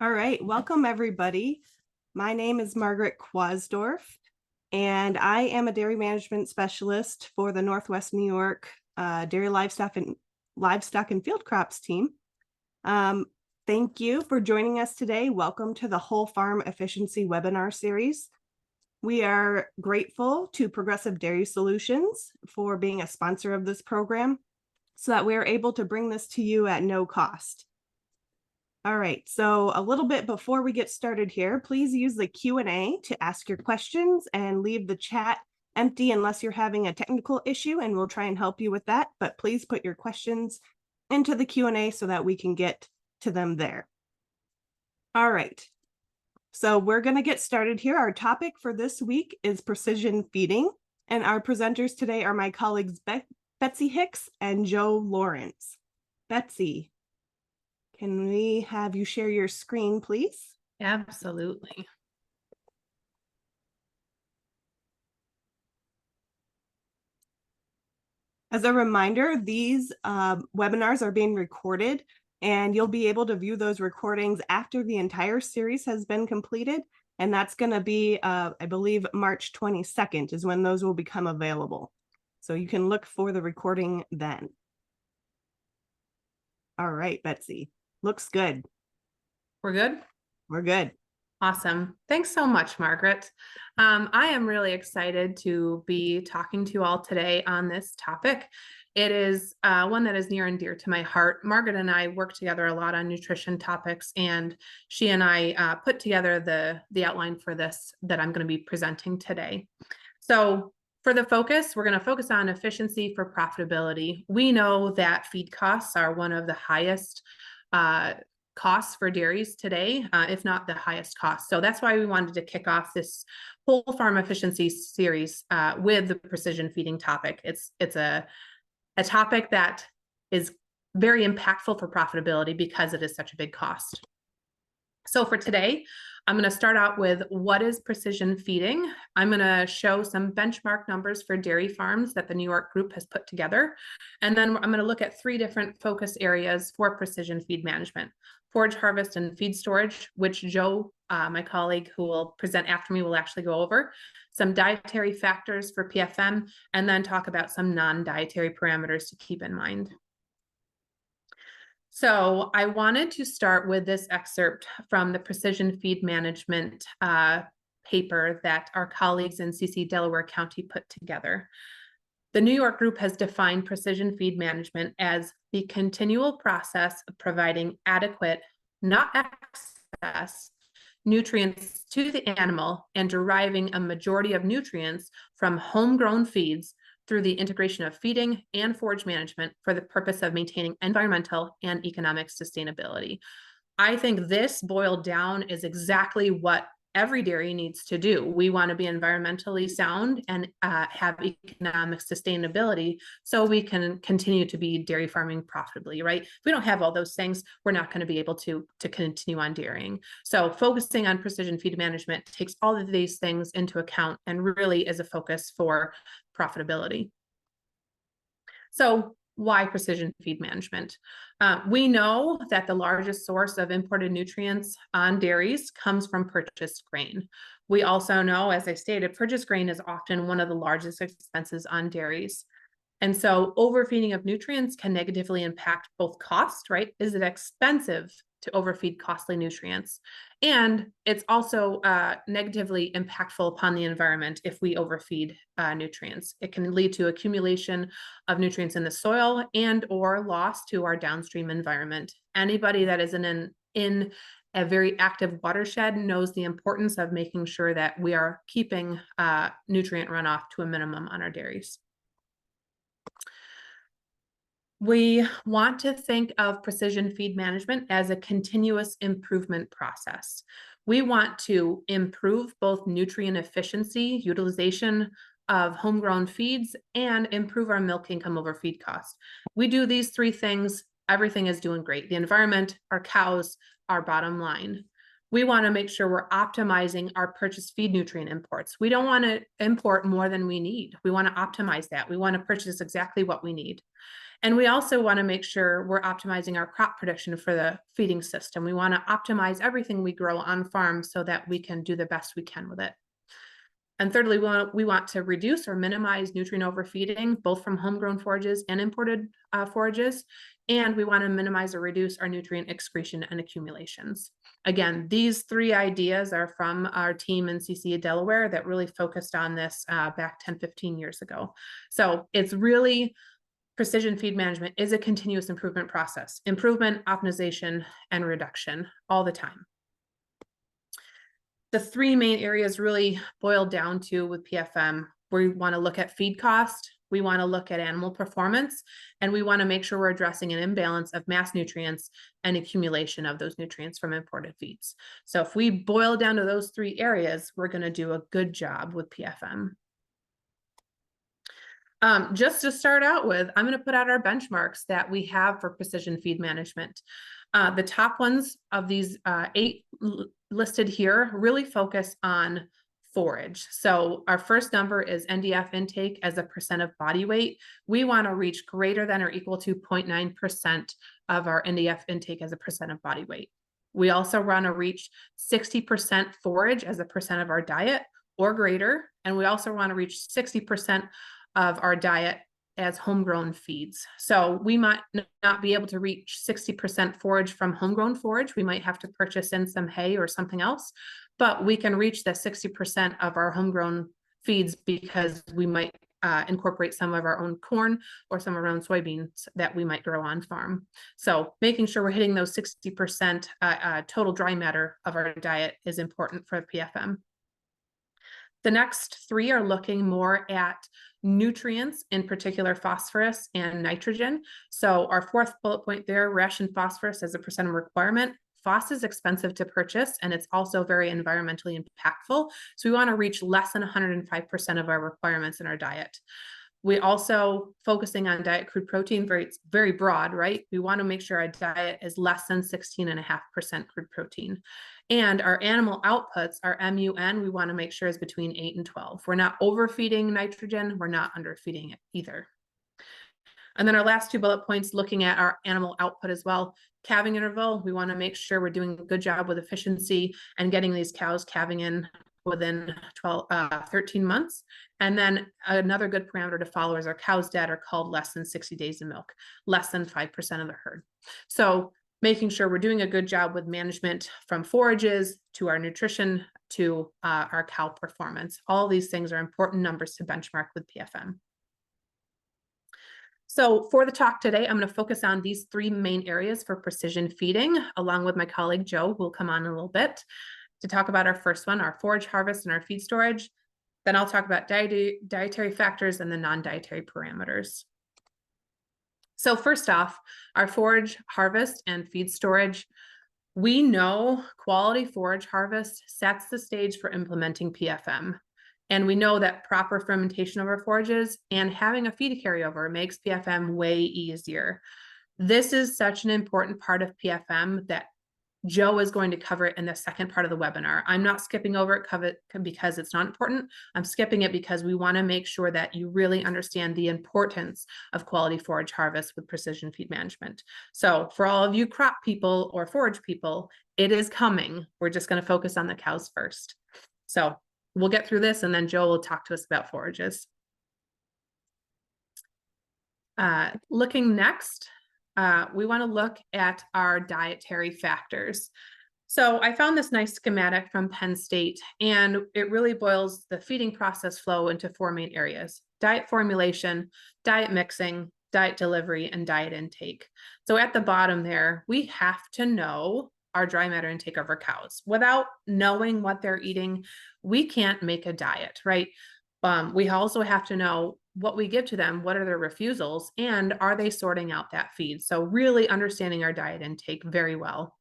All right, welcome everybody. My name is Margaret Quasdorf, and I am a dairy management specialist for the Northwest New York Dairy Livestock and Field Crops team. Thank you for joining us today. Welcome to the Whole Farm Efficiency webinar series. We are grateful to Progressive Dairy Solutions for being a sponsor of this program so that we are able to bring this to you at no cost. All right, so a little bit before we get started here, please use the Q&A to ask your questions and leave the chat empty unless you're having a technical issue, and we'll try and help you with that. But please put your questions into the Q&A so that we can get to them there. All right, so we're going to get started here. Our topic for this week is precision feeding, and our presenters today are my colleagues Betsy Hicks and Joe Lawrence. Betsy, can we have you share your screen, please? Absolutely. As a reminder, these webinars are being recorded, and you'll be able to view those recordings after the entire series has been completed. And that's going to be, I believe, March 22nd is when those will become available. So you can look for the recording then. All right, Betsy. Looks good. We're good? We're good. Awesome. Thanks so much, Margaret. I am really excited to be talking to you all today on this topic. It is one that is near and dear to my heart. Margaret and I work together a lot on nutrition topics, and she and I put together the outline for this that I'm going to be presenting today. So for the focus, we're going to focus on efficiency for profitability. We know that feed costs are one of the highest costs for dairies today, if not the highest cost. So that's why we wanted to kick off this whole farm efficiency series with the precision feeding topic. It's a topic that is very impactful for profitability because it is such a big cost. So for today, I'm going to start out with what is precision feeding. I'm going to show some benchmark numbers for dairy farms that the New York group has put together. And then I'm going to look at 3 different focus areas for precision feed management: forage harvest and feed storage, which Joe, my colleague who will present after me, will actually go over, some dietary factors for PFM, and then talk about some non-dietary parameters to keep in mind. So I wanted to start with this excerpt from the Precision Feed Management paper that our colleagues in CC Delaware County put together. The New York group has defined precision feed management as the continual process of providing adequate, not excess, nutrients to the animal and deriving a majority of nutrients from homegrown feeds through the integration of feeding and forage management for the purpose of maintaining environmental and economic sustainability. I think this boiled down is exactly what every dairy needs to do. We want to be environmentally sound and have economic sustainability so we can continue to be dairy farming profitably, right? If we don't have all those things, we're not going to be able to continue on dairying. So focusing on precision feed management takes all of these things into account and really is a focus for profitability. So why precision feed management? We know that the largest source of imported nutrients on dairies comes from purchased grain. We also know, as I stated, purchased grain is often one of the largest expenses on dairies. And so overfeeding of nutrients can negatively impact both cost, right? Is it expensive to overfeed costly nutrients? And it's also negatively impactful upon the environment if we overfeed nutrients. It can lead to accumulation of nutrients in the soil and or loss to our downstream environment. Anybody that is in a very active watershed knows the importance of making sure that we are keeping nutrient runoff to a minimum on our dairies. We want to think of precision feed management as a continuous improvement process. We want to improve both nutrient efficiency, utilization of homegrown feeds, and improve our milk income over feed cost. We do these 3 things, everything is doing great. The environment, our cows, our bottom line. We want to make sure we're optimizing our purchased feed nutrient imports. We don't want to import more than we need. We want to optimize that. We want to purchase exactly what we need. And we also want to make sure we're optimizing our crop production for the feeding system. We want to optimize everything we grow on farm so that we can do the best we can with it. And thirdly, we want to reduce or minimize nutrient overfeeding, both from homegrown forages and imported forages. And we want to minimize or reduce our nutrient excretion and accumulations. Again, these three ideas are from our team in CC Delaware that really focused on this back 10, 15 years ago. So it's really, precision feed management is a continuous improvement process, improvement, optimization, and reduction all the time. The three main areas really boil down to with PFM. We want to look at feed cost, we want to look at animal performance, and we want to make sure we're addressing an imbalance of mass nutrients and accumulation of those nutrients from imported feeds. So if we boil down to those three areas, we're going to do a good job with PFM. Just to start out with, I'm going to put out our benchmarks that we have for precision feed management. The top ones of these 8 listed here really focus on forage. So our first number is NDF intake as a percent of body weight. We want to reach greater than or equal to 0.9% of our NDF intake as a percent of body weight. We also want to reach 60% forage as a percent of our diet or greater. And we also want to reach 60% of our diet as homegrown feeds. So we might not be able to reach 60% forage from homegrown forage. We might have to purchase in some hay or something else, but we can reach the 60% of our homegrown feeds because we might incorporate some of our own corn or some of our own soybeans that we might grow on farm. So making sure we're hitting those 60% total dry matter of our diet is important for PFM. The next 3 are looking more at nutrients, in particular phosphorus and nitrogen. So our 4th bullet point there, ration phosphorus as a percent of requirement. Phos is expensive to purchase and it's also very environmentally impactful. So we want to reach less than 105% of our requirements in our diet. We also focusing on diet crude protein, very broad, right? We want to make sure our diet is less than 16.5% crude protein. And our animal outputs, our MUN, we want to make sure is between 8 and 12. We're not overfeeding nitrogen, we're not underfeeding it either. And then our last 2 bullet points looking at our animal output as well. Calving interval, we want to make sure we're doing a good job with efficiency and getting these cows calving in within 13 months. And then another good parameter to follow is our cows dead are called less than 60 days of milk, less than 5% of the herd. So making sure we're doing a good job with management from forages to our nutrition to our cow performance. All these things are important numbers to benchmark with PFM. So for the talk today, I'm going to focus on these 3 main areas for precision feeding, along with my colleague Joe, who will come on in a little bit to talk about our first one, our forage harvest and our feed storage. Then I'll talk about dietary factors and the non-dietary parameters. So first off, our forage harvest and feed storage. We know quality forage harvest sets the stage for implementing PFM. And we know that proper fermentation of our forages and having a feed carryover makes PFM way easier. This is such an important part of PFM that Joe is going to cover it in the second part of the webinar. I'm not skipping over it because it's not important. I'm skipping it because we want to make sure that you really understand the importance of quality forage harvest with precision feed management. So for all of you crop people or forage people, it is coming. We're just going to focus on the cows first. So we'll get through this and then Joe will talk to us about forages. Looking next, we want to look at our dietary factors. So I found this nice schematic from Penn State, and it really boils the feeding process flow into 4 main areas: diet formulation, diet mixing, diet delivery, and diet intake. So at the bottom there, we have to know our dry matter intake of our cows. Without knowing what they're eating, we can't make a diet, right? We also have to know what we give to them, what are their refusals, and are they sorting out that feed? So really understanding our diet intake very well.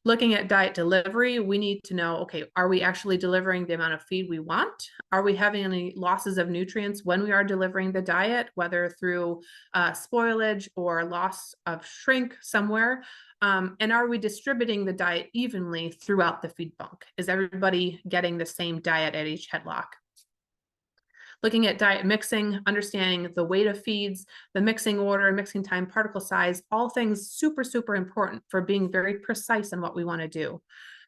Looking at diet delivery, we need to know, okay, are we actually delivering the amount of feed we want? Are we having any losses of nutrients when we are delivering the diet, whether through spoilage or loss of shrink somewhere? And are we distributing the diet evenly throughout the feed bunk? Is everybody getting the same diet at each headlock? Looking at diet mixing, understanding the weight of feeds, the mixing order, mixing time, particle size, all things super, super important for being very precise in what we want to do.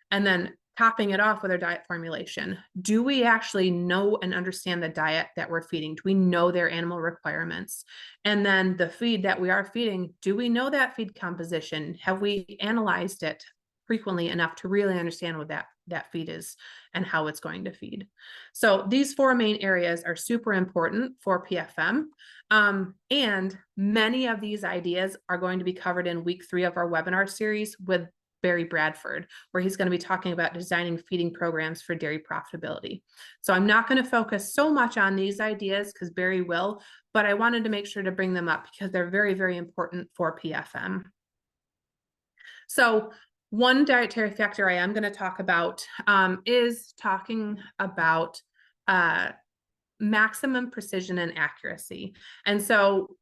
And then topping it off with our diet formulation. Do we actually know and understand the diet that we're feeding? Do we know their animal requirements? And then the feed that we are feeding, do we know that feed composition? Have we analyzed it frequently enough to really understand what that feed is and how it's going to feed? So these 4 main areas are super important for PFM. And many of these ideas are going to be covered in week 3 of our webinar series with Barry Bradford, where he's going to be talking about designing feeding programs for dairy profitability. So I'm not going to focus so much on these ideas because Barry will, but I wanted to make sure to bring them up because they're very, very important for PFM. So one dietary factor I am going to talk about is talking about maximum precision and accuracy. And so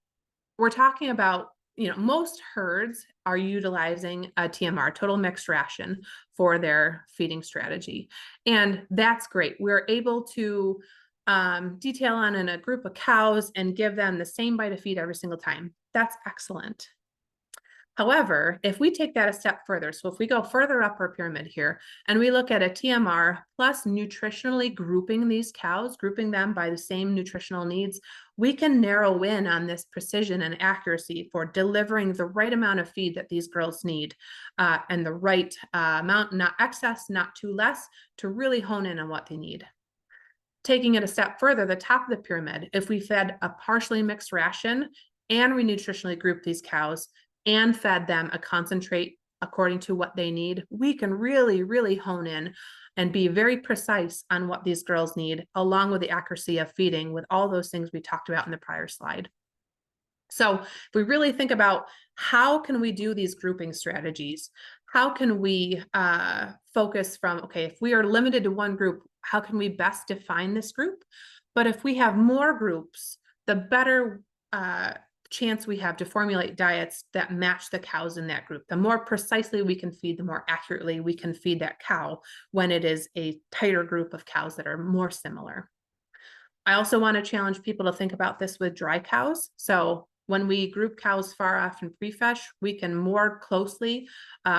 we're talking about, most herds are utilizing a TMR, total mixed ration, for their feeding strategy. And that's great. We're able to detail on in a group of cows and give them the same bite of feed every single time. That's excellent. However, if we take that a step further, so if we go further up our pyramid here and we look at a TMR plus nutritionally grouping these cows, grouping them by the same nutritional needs, we can narrow in on this precision and accuracy for delivering the right amount of feed that these girls need and the right amount, not excess, not too less, to really hone in on what they need. Taking it a step further, the top of the pyramid, if we fed a partially mixed ration and we nutritionally group these cows, and fed them a concentrate according to what they need, we can really, really hone in and be very precise on what these girls need, along with the accuracy of feeding with all those things we talked about in the prior slide. So if we really think about how can we do these grouping strategies, how can we focus from, okay, if we are limited to one group, how can we best define this group? But if we have more groups, the better chance we have to formulate diets that match the cows in that group. The more precisely we can feed, the more accurately we can feed that cow when it is a tighter group of cows that are more similar. I also want to challenge people to think about this with dry cows. So when we group cows far off and pre-fesh, we can more closely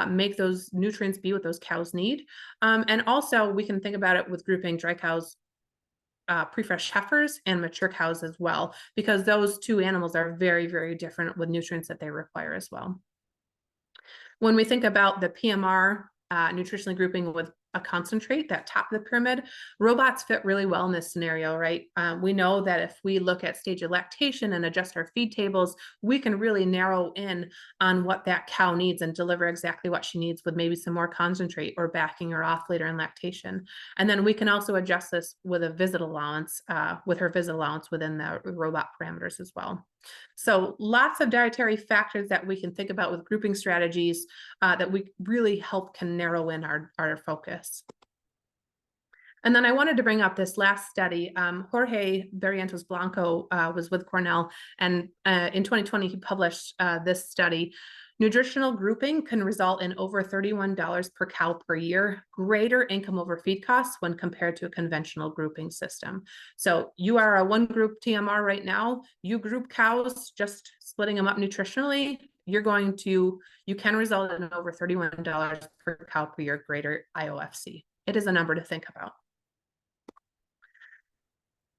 make those nutrients be what those cows need. And also we can think about it with grouping dry cows, pre-fresh heifers and mature cows as well, because those two animals are very, very different with nutrients that they require as well. When we think about the PMR nutritionally grouping with a concentrate, that top of the pyramid, robots fit really well in this scenario, right? We know that if we look at stage of lactation and adjust our feed tables, we can really narrow in on what that cow needs and deliver exactly what she needs with maybe some more concentrate or backing her off later in lactation. And then we can also adjust this with a visit allowance, with her visit allowance within the robot parameters as well. So lots of dietary factors that we can think about with grouping strategies that we really can narrow in our focus. And then I wanted to bring up this last study. Jorge Barrientos Blanco was with Cornell, and in 2020, he published this study. Nutritional grouping can result in over $31 per cow per year, greater income over feed costs when compared to a conventional grouping system. So you are a one group TMR right now, you group cows, just splitting them up nutritionally, you can result in over $31 per cow per year greater IOFC. It is a number to think about.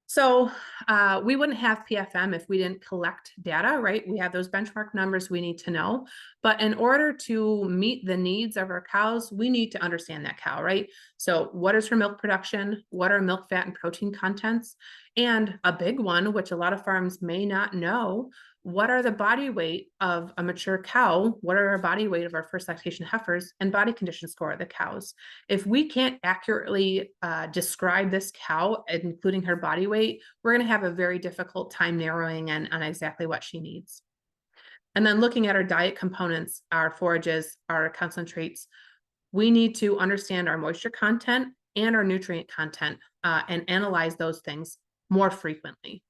So we wouldn't have PFM if we didn't collect data, right? We have those benchmark numbers we need to know. But in order to meet the needs of our cows, we need to understand that cow, right? So what is her milk production? What are milk fat and protein contents? And a big one, which a lot of farms may not know, what are the body weight of a mature cow? What are our body weight of our first lactation heifers and body condition score of the cows? If we can't accurately describe this cow, including her body weight, we're going to have a very difficult time narrowing in on exactly what she needs. And then looking at our diet components, our forages, our concentrates, we need to understand our moisture content and our nutrient content and analyze those things more frequently.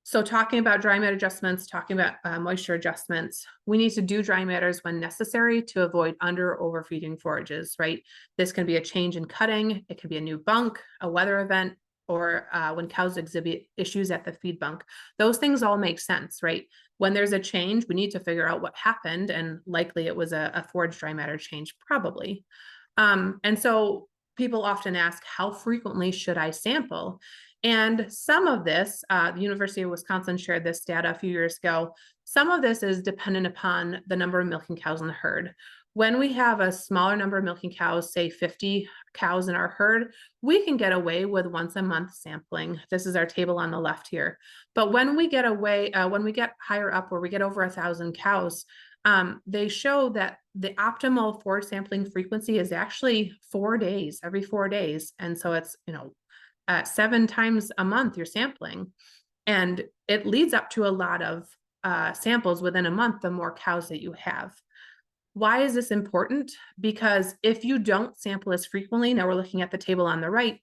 So talking about dry matter adjustments, talking about moisture adjustments, we need to do dry matters when necessary to avoid under or overfeeding forages, right? This can be a change in cutting, it can be a new bunk, a weather event, or when cows exhibit issues at the feed bunk. Those things all make sense, right? When there's a change, we need to figure out what happened, and likely it was a forage dry matter change, probably. And so people often ask, how frequently should I sample? And some of this, the University of Wisconsin shared this data a few years ago. Some of this is dependent upon the number of milking cows in the herd. When we have a smaller number of milking cows, say 50 cows in our herd, we can get away with once a month sampling. This is our table on the left here. But when we get higher up, where we get over 1,000 cows, they show that the optimal forage sampling frequency is actually 4 days, every 4 days. And so it's, 7 times a month you're sampling. And it leads up to a lot of samples within a month, the more cows that you have. Why is this important? Because if you don't sample as frequently, now we're looking at the table on the right,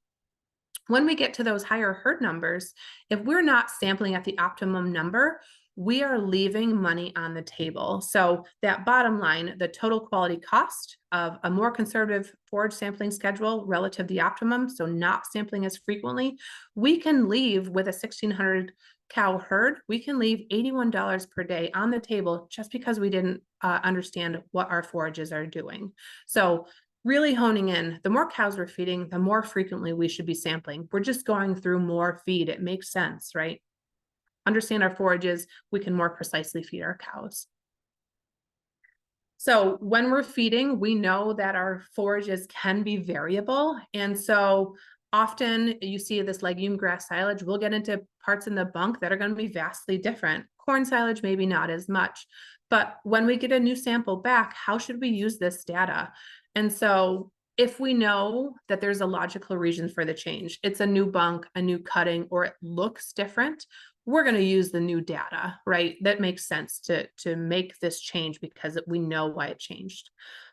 when we get to those higher herd numbers, if we're not sampling at the optimum number, we are leaving money on the table. So that bottom line, the total quality cost of a more conservative forage sampling schedule relative to the optimum, so not sampling as frequently, we can leave with a 1,600 cow herd, we can leave $81 per day on the table just because we didn't understand what our forages are doing. So really honing in, the more cows we're feeding, the more frequently we should be sampling. We're just going through more feed. It makes sense, right? Understand our forages, we can more precisely feed our cows. So when we're feeding, we know that our forages can be variable. And so often you see this legume grass silage, we'll get into parts in the bunk that are going to be vastly different. Corn silage, maybe not as much. But when we get a new sample back, how should we use this data? And so if we know that there's a logical reason for the change, it's a new bunk, a new cutting, or it looks different, we're going to use the new data, right? That makes sense to make this change because we know why it changed.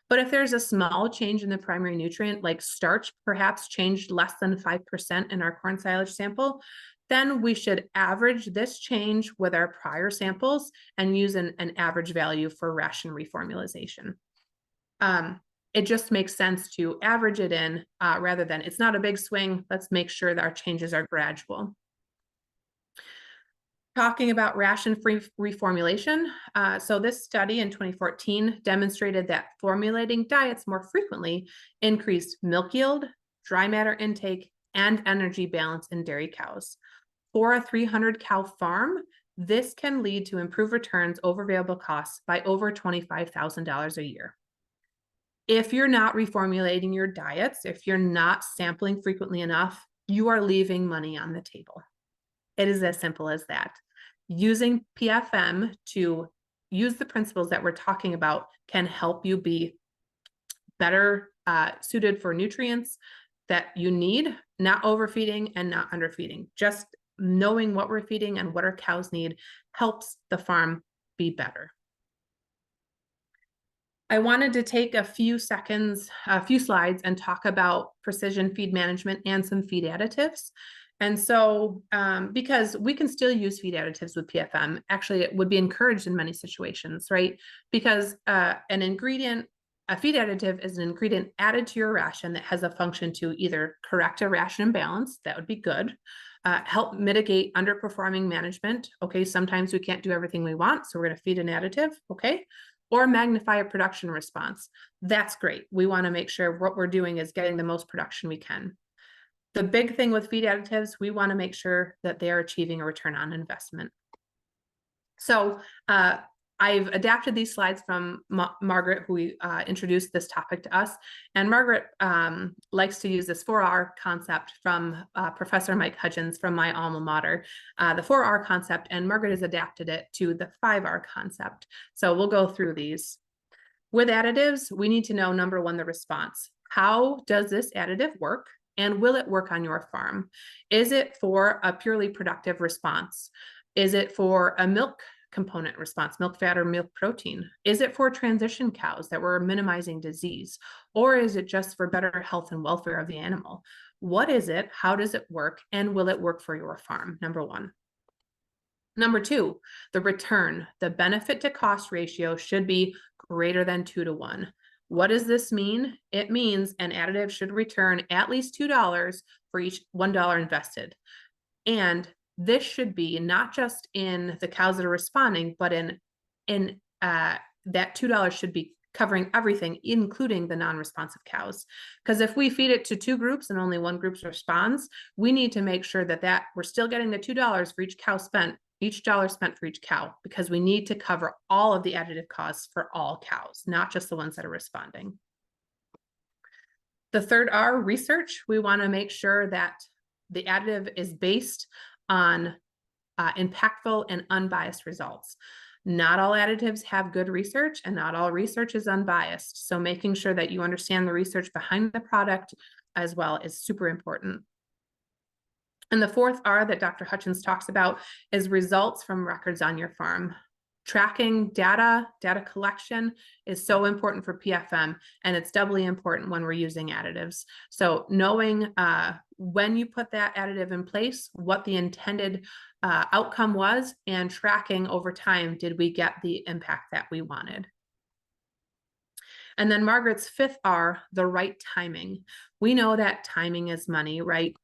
But if there's a small change in the primary nutrient, like starch perhaps changed less than 5% in our corn silage sample, then we should average this change with our prior samples and use an average value for ration reformulation. It just makes sense to average it in rather than, it's not a big swing, let's make sure that our changes are gradual. Talking about ration-free reformulation. So this study in 2014 demonstrated that formulating diets more frequently increased milk yield, dry matter intake, and energy balance in dairy cows. For a 300 cow farm, this can lead to improved returns over variable costs by over $25,000 a year. If you're not reformulating your diets, if you're not sampling frequently enough, you are leaving money on the table. It is as simple as that. Using PFM to use the principles that we're talking about can help you be better suited for nutrients that you need, not overfeeding and not underfeeding. Just knowing what we're feeding and what our cows need helps the farm be better. I wanted to take a few slides and talk about precision feed management and some feed additives. And so, because we can still use feed additives with PFM, actually it would be encouraged in many situations, right? Because a feed additive is an ingredient added to your ration that has a function to either correct a ration imbalance, that would be good, help mitigate underperforming management. Okay, sometimes we can't do everything we want, so we're gonna feed an additive, okay? Or magnify a production response. That's great. We wanna make sure what we're doing is getting the most production we can. The big thing with feed additives, we want to make sure that they're achieving a return on investment. So I've adapted these slides from Margaret, who introduced this topic to us. And Margaret likes to use this 4R concept from Professor Mike Hudgens from my alma mater, the 4R concept, and Margaret has adapted it to the 5R concept. So we'll go through these. With additives, we need to know, number one, the response. How does this additive work? And will it work on your farm? Is it for a purely productive response? Is it for a milk component response, milk fat or milk protein? Is it for transition cows that we're minimizing disease? Or is it just for better health and welfare of the animal? What is it? How does it work? And will it work for your farm? Number one. Number two, the return, the benefit to cost ratio should be greater than 2 to 1. What does this mean? It means an additive should return at least $2 for each $1 invested. And this should be not just in the cows that are responding, but in that $2 should be covering everything, including the non-responsive cows. Because if we feed it to two groups and only one group responds, we need to make sure that we're still getting the $2 for each cow spent, each dollar spent for each cow, because we need to cover all of the additive costs for all cows, not just the ones that are responding. The third R, research. We want to make sure that the additive is based on impactful and unbiased results. Not all additives have good research, and not all research is unbiased. So making sure that you understand the research behind the product as well is super important. And the fourth R that Dr. Hutchins talks about is results from records on your farm. Tracking data collection is so important for PFM, and it's doubly important when we're using additives. So knowing when you put that additive in place, what the intended outcome was, and tracking over time, did we get the impact that we wanted? And then Margaret's fifth R, the right timing. We know that timing is money, right?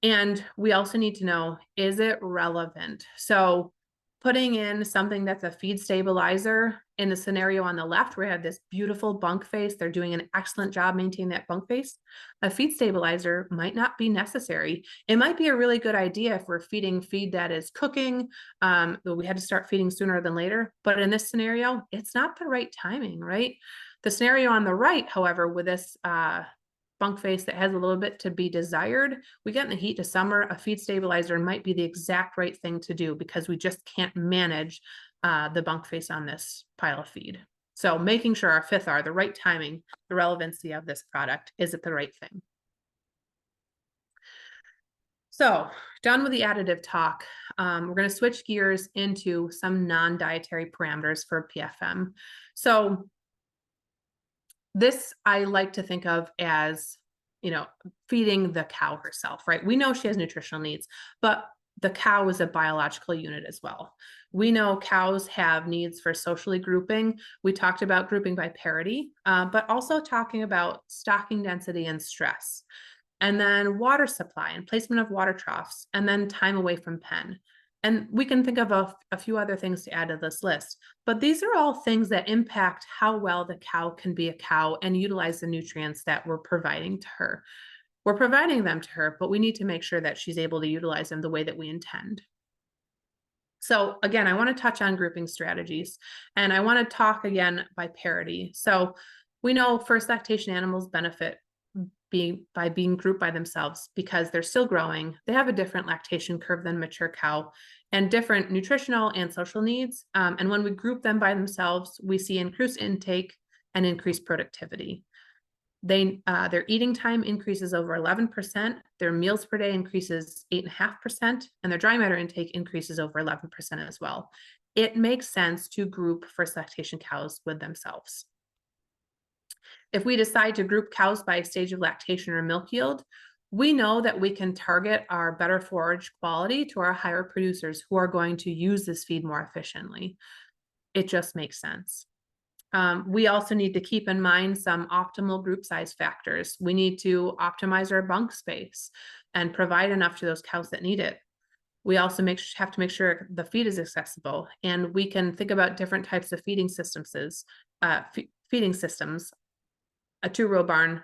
And we also need to know, is it relevant? So putting in something that's a feed stabilizer in the scenario on the left, where we have this beautiful bunk face, they're doing an excellent job maintaining that bunk face. A feed stabilizer might not be necessary. It might be a really good idea if we're feeding feed that is cooking, but we had to start feeding sooner than later. But in this scenario, it's not the right timing, right? The scenario on the right, however, with this bunk face that has a little bit to be desired, we get in the heat of summer, a feed stabilizer might be the exact right thing to do, because we just can't manage the bunk face on this pile of feed. So making sure our fifth R, the right timing, the relevancy of this product, is it the right thing? So done with the additive talk, we're going to switch gears into some non-dietary parameters for PFM. So this I like to think of as, feeding the cow herself, right? We know she has nutritional needs, but the cow is a biological unit as well. We know cows have needs for socially grouping. We talked about grouping by parity, but also talking about stocking density and stress. And then water supply and placement of water troughs, and then time away from pen. And we can think of a few other things to add to this list, but these are all things that impact how well the cow can be a cow and utilize the nutrients that we're providing to her. We're providing them to her, but we need to make sure that she's able to utilize them the way that we intend. So again, I want to touch on grouping strategies, and I want to talk again by parity. So we know first lactation animals benefit by being grouped by themselves because they're still growing. They have a different lactation curve than mature cow and different nutritional and social needs. And when we group them by themselves, we see increased intake and increased productivity. Their eating time increases over 11%, their meals per day increases 8.5%, and their dry matter intake increases over 11% as well. It makes sense to group first lactation cows with themselves. If we decide to group cows by stage of lactation or milk yield, we know that we can target our better forage quality to our higher producers who are going to use this feed more efficiently. It just makes sense. We also need to keep in mind some optimal group size factors. We need to optimize our bunk space and provide enough to those cows that need it. We also have to make sure the feed is accessible, and we can think about different types of feeding systems, a 2-row barn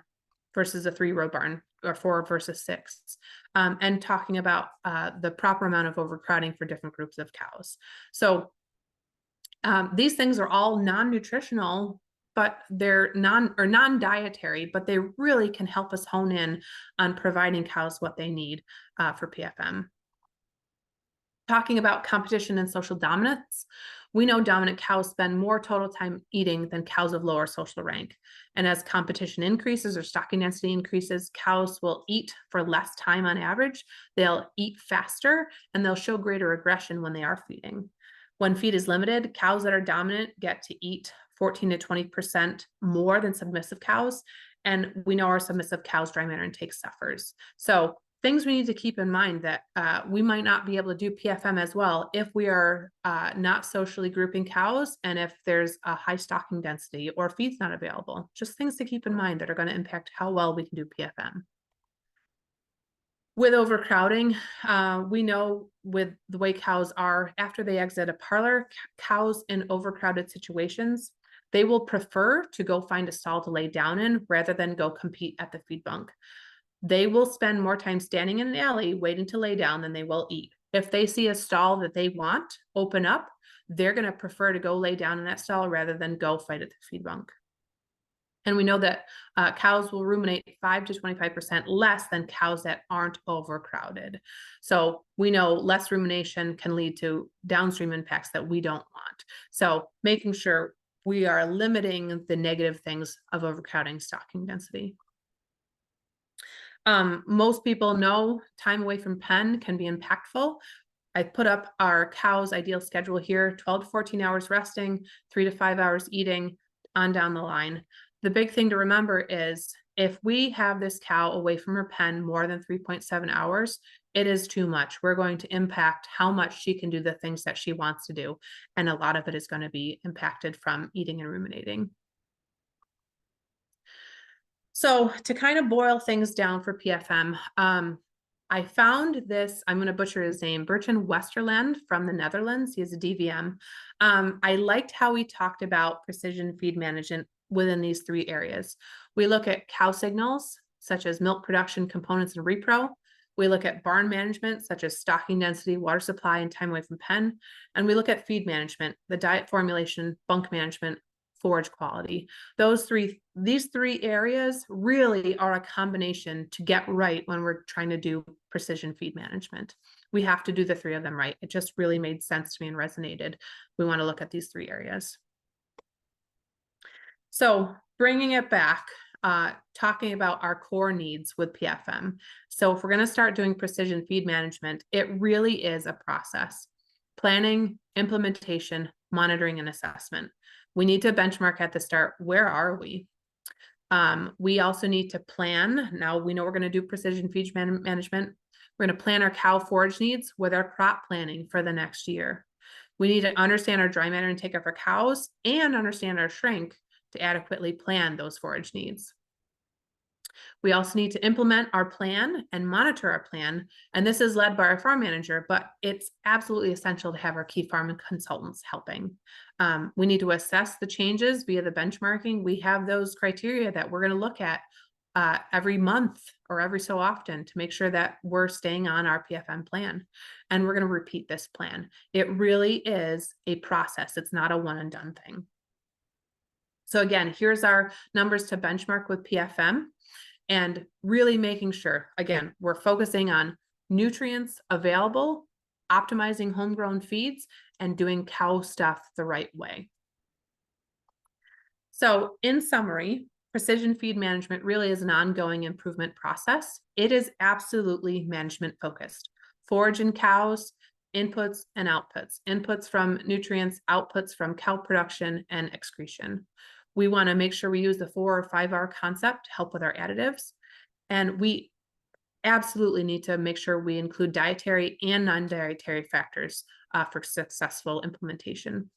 versus a 3-row barn, or 4 versus 6, and talking about the proper amount of overcrowding for different groups of cows. So these things are all non-nutritional, but they're non-dietary, but they really can help us hone in on providing cows what they need for PFM. Talking about competition and social dominance, we know dominant cows spend more total time eating than cows of lower social rank. And as competition increases or stocking density increases, cows will eat for less time on average. They'll eat faster, and they'll show greater aggression when they are feeding. When feed is limited, cows that are dominant get to eat 14 to 20% more than submissive cows. And we know our submissive cows' dry matter intake suffers. So things we need to keep in mind that we might not be able to do PFM as well if we are not socially grouping cows, and if there's a high stocking density or feed's not available. Just things to keep in mind that are going to impact how well we can do PFM. With overcrowding, we know with the way cows are, after they exit a parlor, cows in overcrowded situations, they will prefer to go find a stall to lay down in rather than go compete at the feed bunk. They will spend more time standing in an alley waiting to lay down than they will eat. If they see a stall that they want open up, they're going to prefer to go lay down in that stall rather than go fight at the feed bunk. And we know that cows will ruminate 5 to 25% less than cows that aren't overcrowded. So we know less rumination can lead to downstream impacts that we don't want. So making sure we are limiting the negative things of overcrowding stocking density. Most people know time away from pen can be impactful. I put up our cow's ideal schedule here, 12 to 14 hours resting, 3 to 5 hours eating, on down the line. The big thing to remember is if we have this cow away from her pen more than 3.7 hours, it is too much. We're going to impact how much she can do the things that she wants to do. And a lot of it is going to be impacted from eating and ruminating. So to kind of boil things down for PFM, I found this, I'm going to butcher his name, Bertrand Westerland from the Netherlands. He is a DVM. I liked how he talked about precision feed management within these 3 areas. We look at cow signals, such as milk production, components, and repro. We look at barn management, such as stocking density, water supply, and time away from pen. And we look at feed management, the diet formulation, bunk management, forage quality. These 3 areas really are a combination to get right when we're trying to do precision feed management. We have to do the 3 of them right. It just really made sense to me and resonated. We want to look at these 3 areas. So bringing it back, talking about our core needs with PFM. So if we're going to start doing precision feed management, it really is a process. Planning, implementation, monitoring, and assessment. We need to benchmark at the start. Where are we? We also need to plan. Now we know we're going to do precision feed management. We're going to plan our cow forage needs with our crop planning for the next year. We need to understand our dry matter intake of our cows and understand our shrink to adequately plan those forage needs. We also need to implement our plan and monitor our plan. And this is led by our farm manager, but it's absolutely essential to have our key farm consultants helping. We need to assess the changes via the benchmarking. We have those criteria that we're going to look at every month or every so often to make sure that we're staying on our PFM plan. And we're going to repeat this plan. It really is a process. It's not a one and done thing. So again, here's our numbers to benchmark with PFM and really making sure, again, we're focusing on nutrients available, optimizing homegrown feeds, and doing cow stuff the right way. So in summary, precision feed management really is an ongoing improvement process. It is absolutely management focused. Forage in cows, inputs and outputs. Inputs from nutrients, outputs from cow production and excretion. We want to make sure we use the 4 or 5 hour concept to help with our additives. And we absolutely need to make sure we include dietary and non-dietary factors for successful implementation.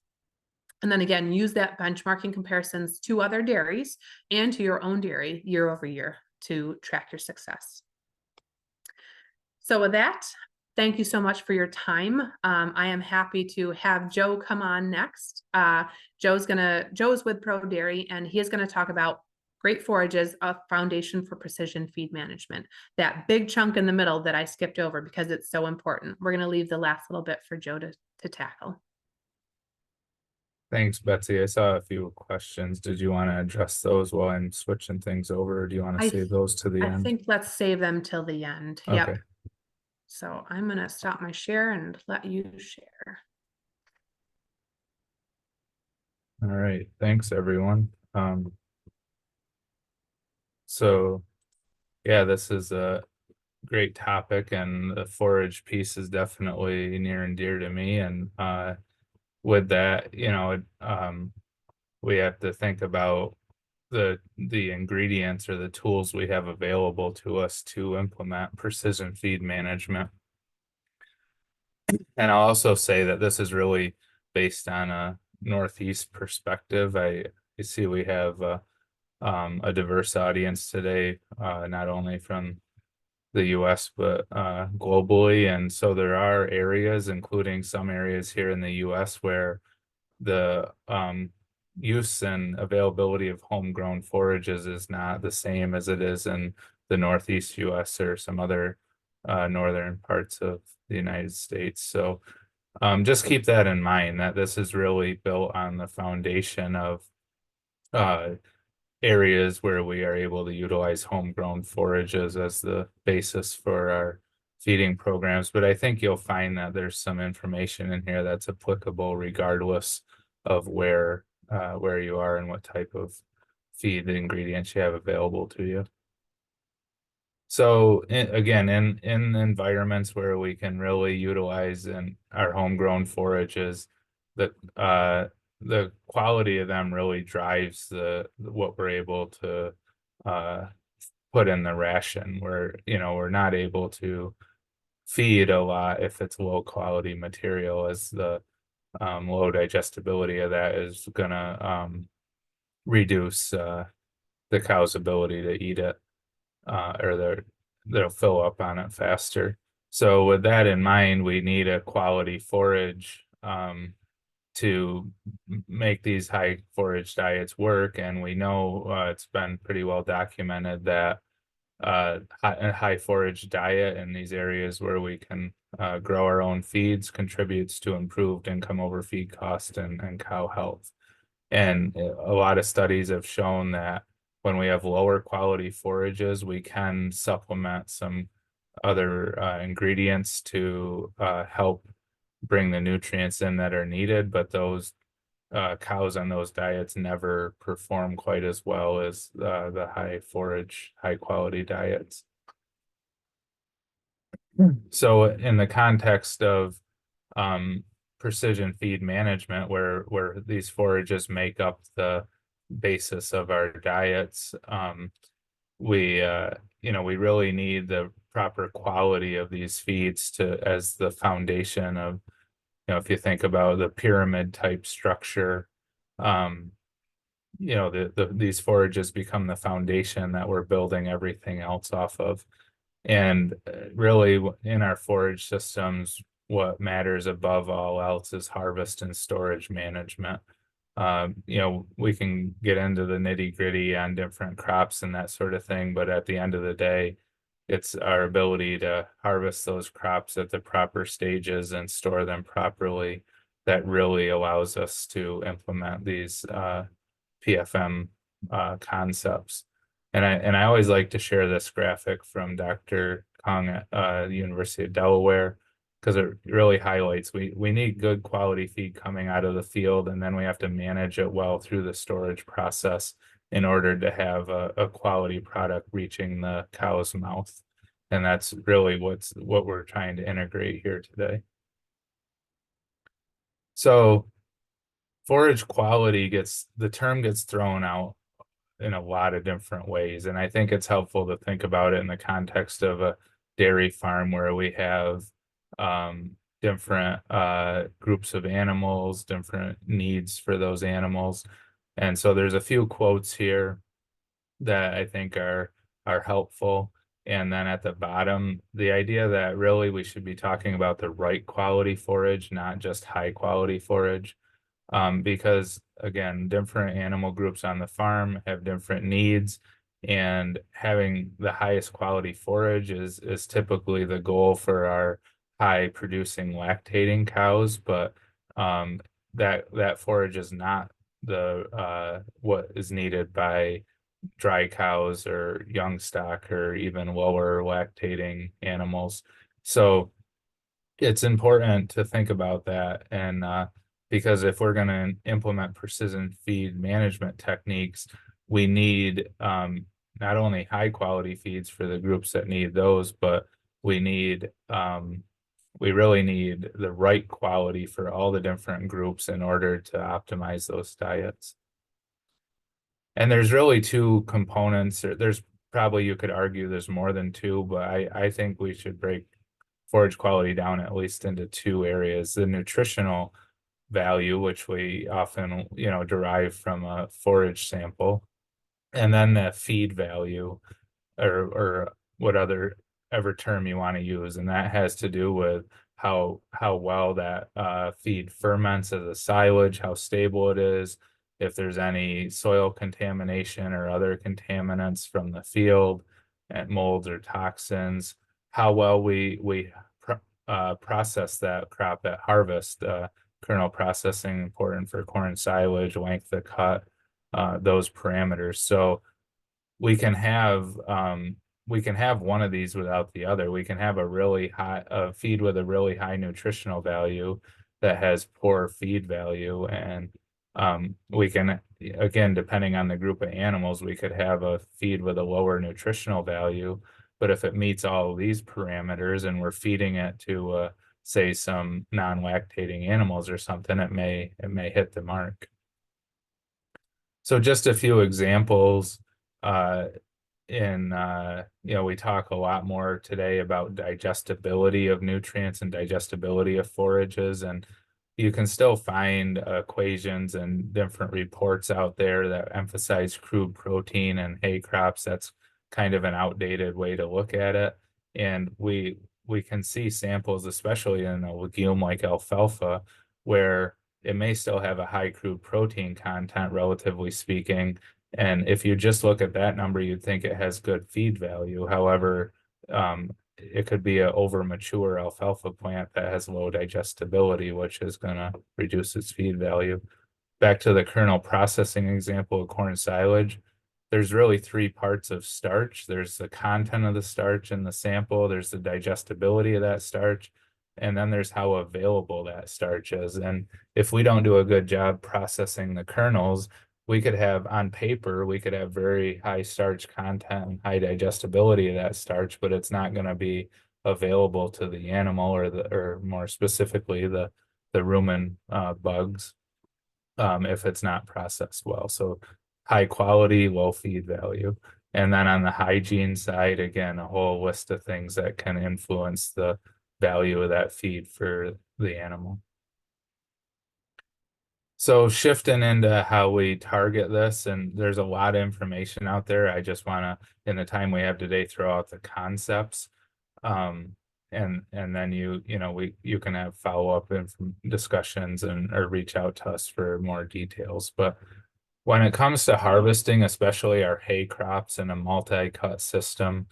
And then again, use that benchmarking comparisons to other dairies and to your own dairy year over year to track your success. So with that, thank you so much for your time. I am happy to have Joe come on next. Joe's with PRODAIRY, and he is going to talk about great forages, a foundation for precision feed management. That big chunk in the middle that I skipped over because it's so important. We're going to leave the last little bit for Joe to tackle. Thanks, Betsy. I saw a few questions. Did you want to address those while I'm switching things over, or do you want to save those to the end? I think let's save them till the end. Okay. Yep. So I'm going to stop my share and let you share. All right. Thanks, everyone. So yeah, this is a great topic, and the forage piece is definitely near and dear to me. And with that, you know, we have to think about the ingredients or the tools we have available to us to implement precision feed management. And I'll also say that this is really based on a Northeast perspective. I see we have a diverse audience today, not only from the US, but globally. And so there are areas, including some areas here in the US, where the use and availability of homegrown forages is not the same as it is in the Northeast US or some other northern parts of the United States. So just keep that in mind, that this is really built on the foundation of areas where we are able to utilize homegrown forages as the basis for our feeding programs. But I think you'll find that there's some information in here that's applicable regardless of where you are and what type of feed ingredients you have available to you. So again, in environments where we can really utilize in our homegrown forages, the quality of them really drives what we're able to put in the ration. We're not able to feed a lot if it's low quality material, as the low digestibility of that is gonna reduce the cow's ability to eat it, or they'll fill up on it faster. So with that in mind, we need a quality forage to make these high forage diets work. And we know it's been pretty well documented that a high forage diet in these areas where we can grow our own feeds contributes to improved income over feed cost and cow health. And a lot of studies have shown that when we have lower quality forages, we can supplement some other ingredients to help bring the nutrients in that are needed, but those cows on those diets never perform quite as well as the high forage, high quality diets. So in the context of precision feed management, where these forages make up the basis of our diets, we really need the proper quality of these feeds as the foundation of, if you think about the pyramid type structure, these forages become the foundation that we're building everything else off of. And really in our forage systems, what matters above all else is harvest and storage management. We can get into the nitty gritty on different crops and that sort of thing, but at the end of the day, it's our ability to harvest those crops at the proper stages and store them properly that really allows us to implement these PFM concepts. And I always like to share this graphic from Dr. Kong at the University of Delaware, because it really highlights we need good quality feed coming out of the field, and then we have to manage it well through the storage process in order to have a quality product reaching the cow's mouth. And that's really what we're trying to integrate here today. So forage quality the term gets thrown out in a lot of different ways. And I think it's helpful to think about it in the context of a dairy farm where we have different groups of animals, different needs for those animals. And so there's a few quotes here that I think are helpful. And then at the bottom, the idea that really we should be talking about the right quality forage, not just high quality forage. Because again, different animal groups on the farm have different needs, and having the highest quality forage is typically the goal for our high producing lactating cows, but that forage is not what is needed by dry cows or young stock or even lower lactating animals. So it's important to think about that, and because if we're going to implement precision feed management techniques, we need not only high quality feeds for the groups that need those, but we really need the right quality for all the different groups in order to optimize those diets. And there's really two components. There's probably, you could argue there's more than two, but I think we should break forage quality down at least into two areas: the nutritional value, which we often derive from a forage sample, and then the feed value, or what other whatever term you want to use, and that has to do with how well that feed ferments as a silage, how stable it is, if there's any soil contamination or other contaminants from the field, and molds or toxins, how well we process that crop at harvest. Kernel processing important for corn silage, length of cut, those parameters. So we can have one of these without the other. We can have a really high feed with a really high nutritional value that has poor feed value, and we can, again, depending on the group of animals, we could have a feed with a lower nutritional value. But if it meets all of these parameters and we're feeding it to say some non-lactating animals or something, it may hit the mark. So just a few examples. We talk a lot more today about digestibility of nutrients and digestibility of forages, and you can still find equations and different reports out there that emphasize crude protein and hay crops. That's kind of an outdated way to look at it. And we can see samples, especially in a legume like alfalfa, where it may still have a high crude protein content, relatively speaking. And if you just look at that number, you'd think it has good feed value. However, it could be an over mature alfalfa plant that has low digestibility, which is going to reduce its feed value. Back to the kernel processing example of corn silage, there's really three parts of starch. There's the content of the starch in the sample, there's the digestibility of that starch, and then there's how available that starch is. And if we don't do a good job processing the kernels, we could have, on paper, we could have very high starch content and high digestibility of that starch, but it's not going to be available to the animal, or more specifically the rumen bugs, if it's not processed well. So high quality, low feed value. And then on the hygiene side, again, a whole list of things that can influence the value of that feed for the animal. So shifting into how we target this, and there's a lot of information out there. I just want to, in the time we have today, throw out the concepts. And then you can have follow-up discussions or reach out to us for more details. But when it comes to harvesting, especially our hay crops in a multi-cut system,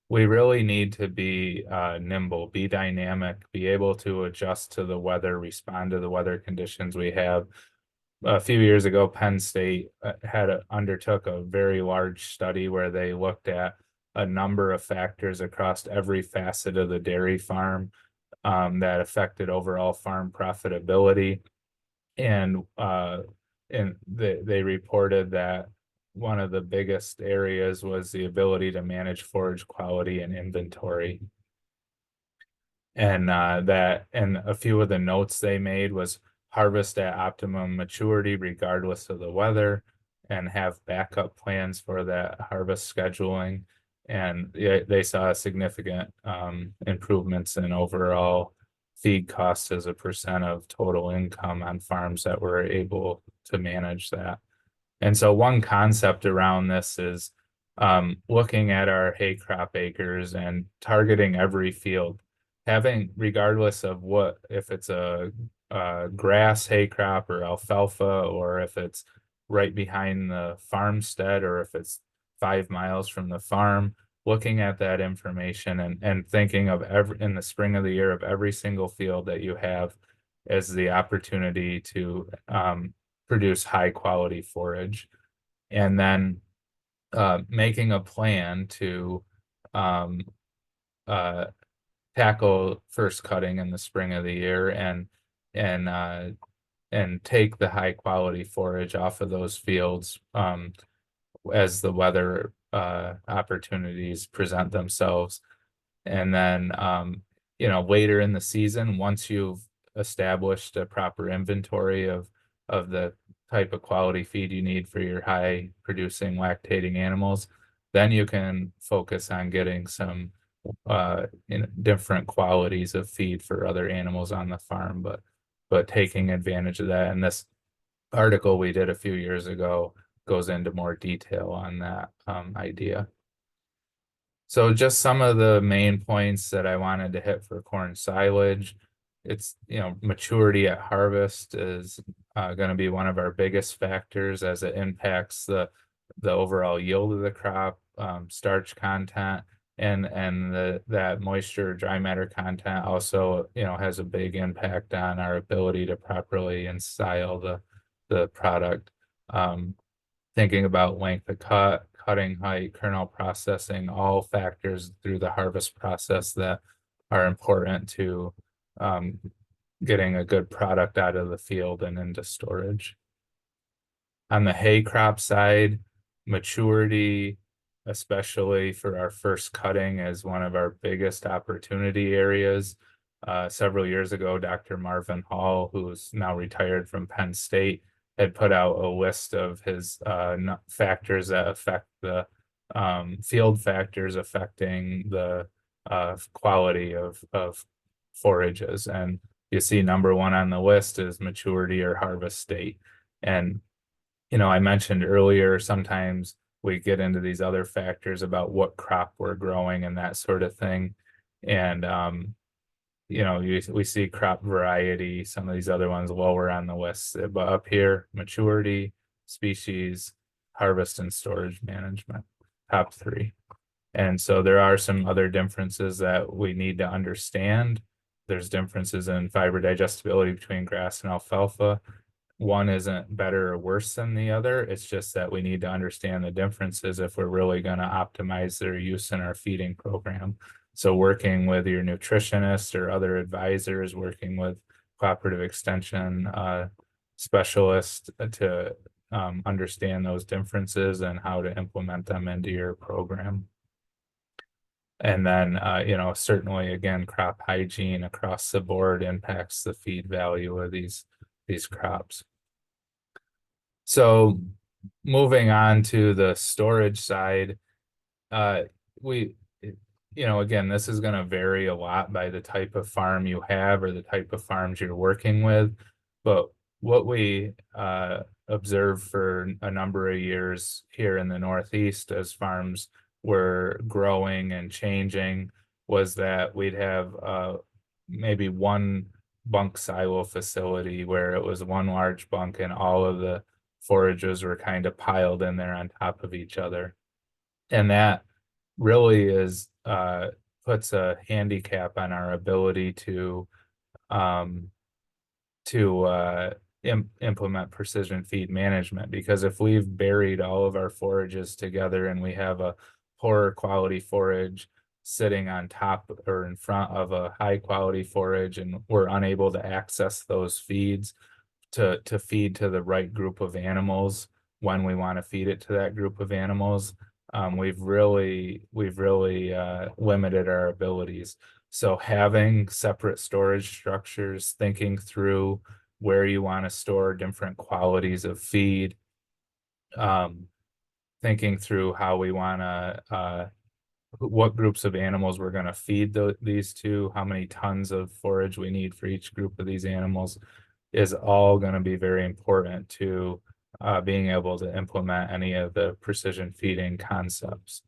we really need to be nimble, be dynamic, be able to adjust to the weather, respond to the weather conditions we have. A few years ago, Penn State undertook a very large study where they looked at a number of factors across every facet of the dairy farm that affected overall farm profitability. And they reported that one of the biggest areas was the ability to manage forage quality and inventory. And a few of the notes they made was harvest at optimum maturity regardless of the weather, and have backup plans for that harvest scheduling. And they saw significant improvements in overall feed costs as a percent of total income on farms that were able to manage that. And so one concept around this is looking at our hay crop acres and targeting every field, having, regardless of if it's a grass hay crop or alfalfa, or if it's right behind the farmstead, or if it's 5 miles from the farm, looking at that information and thinking of in the spring of the year of every single field that you have as the opportunity to produce high quality forage, and then making a plan to tackle first cutting in the spring of the year, and take the high quality forage off of those fields as the weather opportunities present themselves. And then later in the season, once you've established a proper inventory of the type of quality feed you need for your high producing lactating animals, then you can focus on getting some different qualities of feed for other animals on the farm, but taking advantage of that. And this article we did a few years ago goes into more detail on that idea. So just some of the main points that I wanted to hit for corn silage. It's, maturity at harvest is going to be one of our biggest factors as it impacts the overall yield of the crop, starch content, and that moisture dry matter content also, has a big impact on our ability to properly ensile the product. Thinking about length of cut, cutting height, kernel processing, all factors through the harvest process that are important to getting a good product out of the field and into storage. On the hay crop side, maturity, especially for our first cutting, is one of our biggest opportunity areas. Several years ago, Dr. Marvin Hall, who's now retired from Penn State, had put out a list of his factors that affect the field factors affecting the quality of forages. And you see number one on the list is maturity or harvest state. And, I mentioned earlier, sometimes we get into these other factors about what crop we're growing and that sort of thing. And, we see crop variety, some of these other ones lower on the list, but up here, maturity, species, harvest, and storage management, top three. And so there are some other differences that we need to understand. There's differences in fiber digestibility between grass and alfalfa. One isn't better or worse than the other. It's just that we need to understand the differences if we're really going to optimize their use in our feeding program. So working with your nutritionist or other advisors, working with cooperative extension specialists to understand those differences and how to implement them into your program. And then, certainly, again, crop hygiene across the board impacts the feed value of these crops. So moving on to the storage side, again, this is going to vary a lot by the type of farm you have or the type of farms you're working with. But what we observed for a number of years here in the Northeast as farms were growing and changing was that we'd have maybe one bunk silo facility where it was one large bunk and all of the forages were kind of piled in there on top of each other. And that really is puts a handicap on our ability to implement precision feed management, because if we've buried all of our forages together and we have a poor quality forage sitting on top or in front of a high quality forage and we're unable to access those feeds to feed to the right group of animals when we want to feed it to that group of animals, we've really limited our abilities. So having separate storage structures, thinking through where you want to store different qualities of feed, thinking through how we want to what groups of animals we're going to feed these to, how many tons of forage we need for each group of these animals, is all going to be very important to being able to implement any of the precision feeding concepts.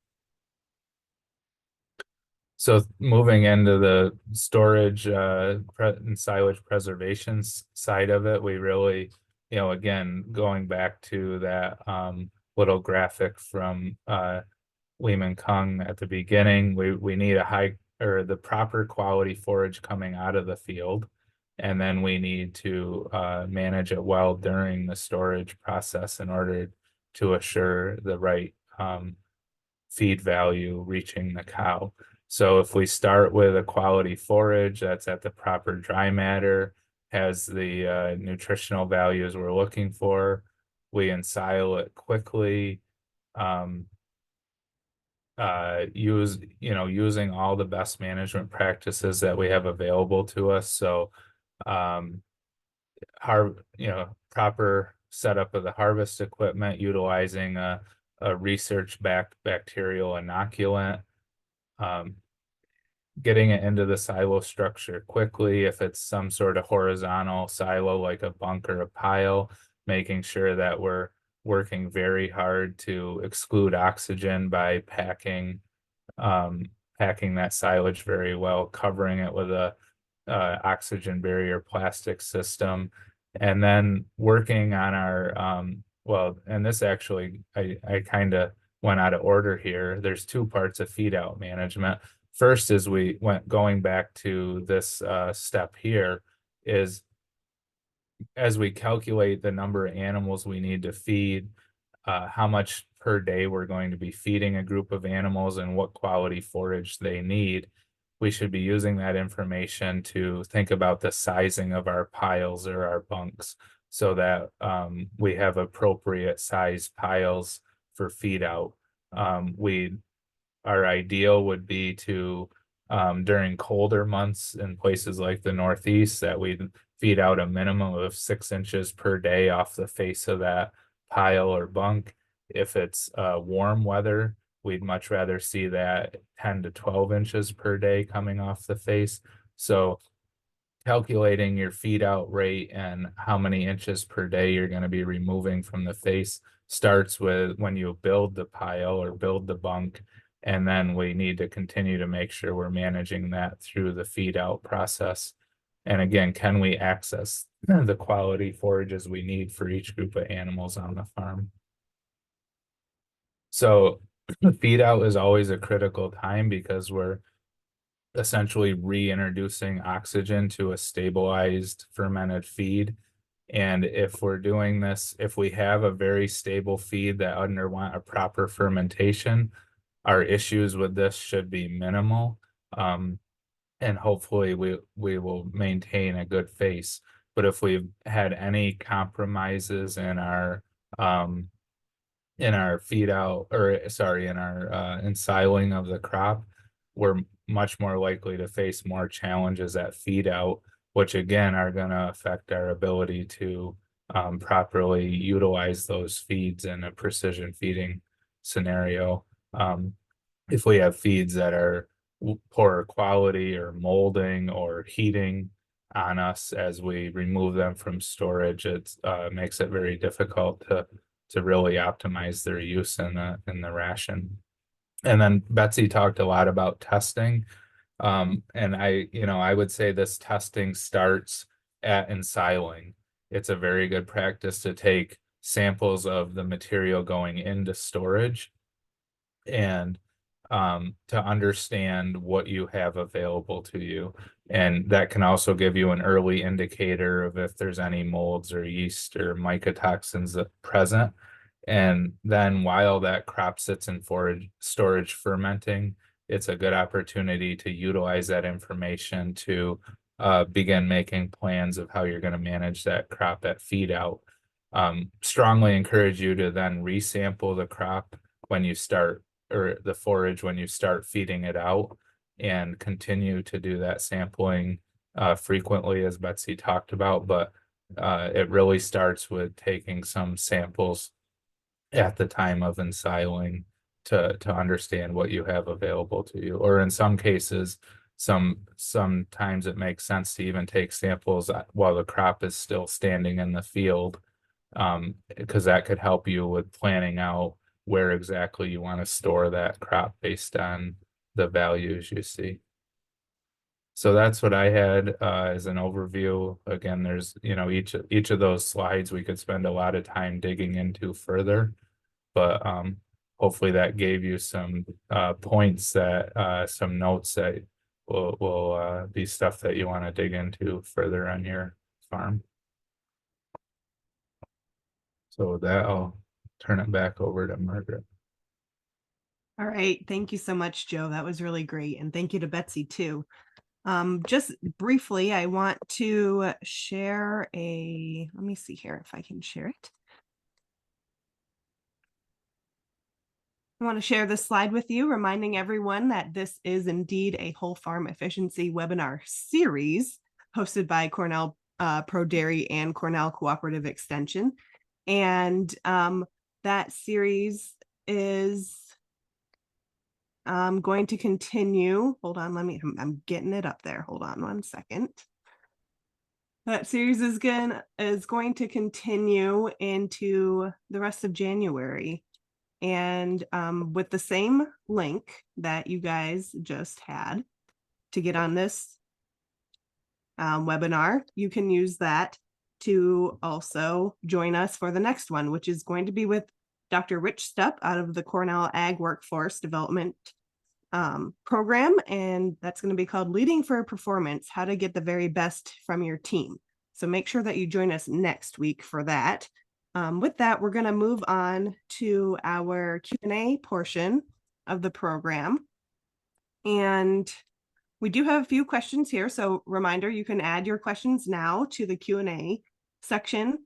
So moving into the storage and silage preservation side of it, we really, again, going back to that little graphic from Lehman Kung at the beginning, we need a high or the proper quality forage coming out of the field. And then we need to manage it well during the storage process in order to assure the right feed value reaching the cow. So if we start with a quality forage that's at the proper dry matter, has the nutritional values we're looking for, we ensile it quickly, using all the best management practices that we have available to us. So proper setup of the harvest equipment, utilizing a research-backed bacterial inoculant, getting it into the silo structure quickly. If it's some sort of horizontal silo like a bunk or a pile, making sure that we're working very hard to exclude oxygen by packing packing that silage very well, covering it with a oxygen barrier plastic system, and then working on our well, and this actually I kind of went out of order here. There's two parts of feed out management. First is we went going back to this step here is as we calculate the number of animals we need to feed, how much per day we're going to be feeding a group of animals and what quality forage they need. We should be using that information to think about the sizing of our piles or our bunks so that we have appropriate size piles for feed out. Our ideal would be to during colder months in places like the Northeast that we feed out a minimum of 6 inches per day off the face of that pile or bunk. If it's warm weather, we'd much rather see that 10 to 12 inches per day coming off the face. So calculating your feed out rate and how many inches per day you're going to be removing from the face starts with when you build the pile or build the bunk. And then we need to continue to make sure we're managing that through the feed out process. And again, can we access the quality forages we need for each group of animals on the farm? So feed out is always a critical time because we're essentially reintroducing oxygen to a stabilized fermented feed. And if we're doing this, if we have a very stable feed that underwent a proper fermentation, our issues with this should be minimal. And hopefully we will maintain a good face. But if we've had any compromises in our feed out, or sorry, in our ensiling of the crop, we're much more likely to face more challenges at feed out, which again are going to affect our ability to properly utilize those feeds in a precision feeding scenario. If we have feeds that are poor quality or molding or heating on us as we remove them from storage, it makes it very difficult to really optimize their use in the ration. And then Betsy talked a lot about testing. And I would say this testing starts at ensiling. It's a very good practice to take samples of the material going into storage and to understand what you have available to you. And that can also give you an early indicator of if there's any molds or yeast or mycotoxins present. And then while that crop sits in forage storage fermenting, it's a good opportunity to utilize that information to begin making plans of how you're going to manage that crop at feed out. Strongly encourage you to then resample the crop when you start, or the forage when you start feeding it out, and continue to do that sampling frequently, as Betsy talked about. But it really starts with taking some samples at the time of ensiling to understand what you have available to you. Or in some cases, sometimes it makes sense to even take samples while the crop is still standing in the field, because that could help you with planning out where exactly you want to store that crop based on the values you see. So that's what I had as an overview. Again, there's, each of those slides we could spend a lot of time digging into further, but hopefully that gave you some points that some notes that will be stuff that you want to dig into further on your farm. So with that, I'll turn it back over to Margaret. All right. Thank you so much, Joe. That was really great. And thank you to Betsy too. Just briefly, I want to share let me see here if I can share it. I want to share this slide with you, reminding everyone that this is indeed a whole farm efficiency webinar series hosted by Cornell PRODAIRY and Cornell Cooperative Extension. And that series is going to continue. Hold on, I'm getting it up there. Hold on one second. That series is going to continue into the rest of January. And with the same link that you guys just had to get on this webinar, you can use that to also join us for the next one, which is going to be with Dr. Rich Stepp out of the Cornell Ag Workforce Development program. And that's going to be called Leading for Performance, How to Get the Very Best from Your Team. So make sure that you join us next week for that. With that, we're going to move on to our Q&A portion of the program. And we do have a few questions here. So reminder, you can add your questions now to the Q&A section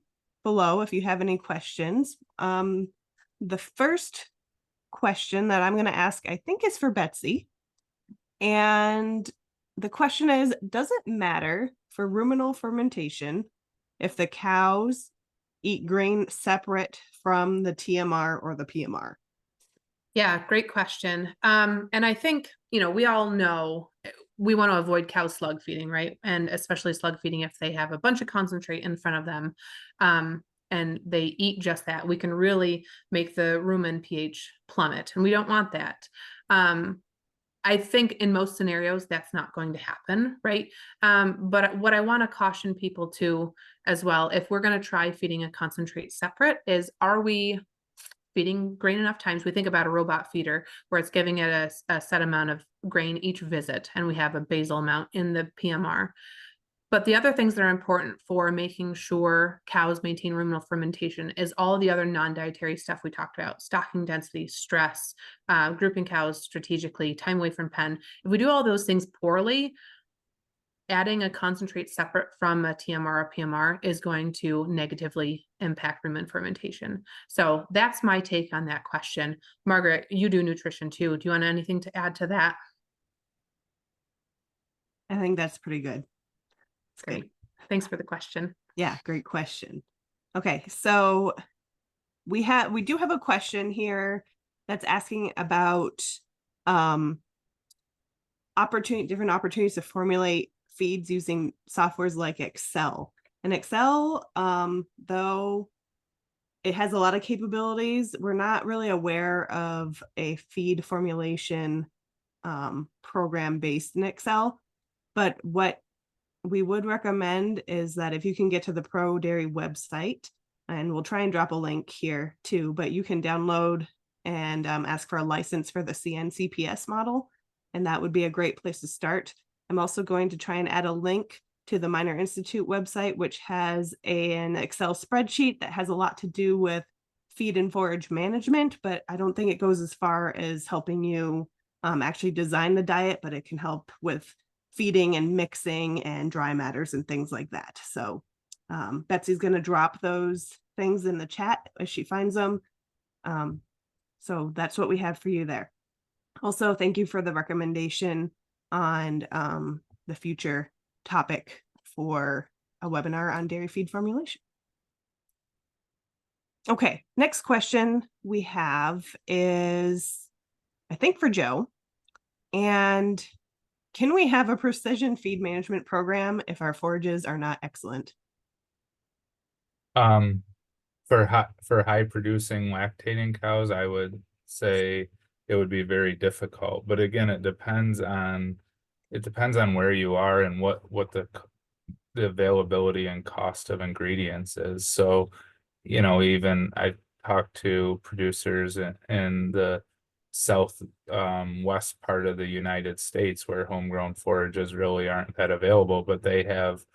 below if you have any questions. The first question that I'm going to ask, I think, is for Betsy. And the question is, does it matter for ruminal fermentation if the cows eat grain separate from the TMR or the PMR? Yeah, great question. And I think, we all know we want to avoid cow slug feeding, right? And especially slug feeding if they have a bunch of concentrate in front of them. And they eat just that, we can really make the rumen pH plummet, and we don't want that. I think in most scenarios that's not going to happen, right? But what I want to caution people to as well, if we're going to try feeding a concentrate separate, is are we feeding grain enough times? We think about a robot feeder where it's giving it a set amount of grain each visit, and we have a basal amount in the PMR. But the other things that are important for making sure cows maintain ruminal fermentation is all the other non-dietary stuff we talked about: stocking density, stress, grouping cows strategically, time away from pen. If we do all those things poorly, adding a concentrate separate from a TMR or PMR is going to negatively impact rumen fermentation. So that's my take on that question. Margaret, you do nutrition too. Do you want anything to add to that? I think that's pretty good. Great. Thanks for the question. Yeah, great question. Okay, so we do have a question here that's asking about different opportunities to formulate feeds using softwares like Excel. And Excel, though it has a lot of capabilities, we're not really aware of a feed formulation program based in Excel. But what we would recommend is that if you can get to the PRODAIRY website, and we'll try and drop a link here too, but you can download and ask for a license for the CNCPS model, and that would be a great place to start. I'm also going to try and add a link to the Minor Institute website, which has an Excel spreadsheet that has a lot to do with feed and forage management, but I don't think it goes as far as helping you actually design the diet, but it can help with feeding and mixing and dry matters and things like that. So Betsy's going to drop those things in the chat as she finds them. So that's what we have for you there. Also, thank you for the recommendation on the future topic for a webinar on dairy feed formulation. Okay, next question we have is, I think, for Joe. And can we have a precision feed management program if our forages are not excellent? For high producing lactating cows, I would say it would be very difficult. But again, it depends on where you are and what the availability and cost of ingredients is. So, even I talked to producers in the south west part of the United States where homegrown forages really aren't that available, but they have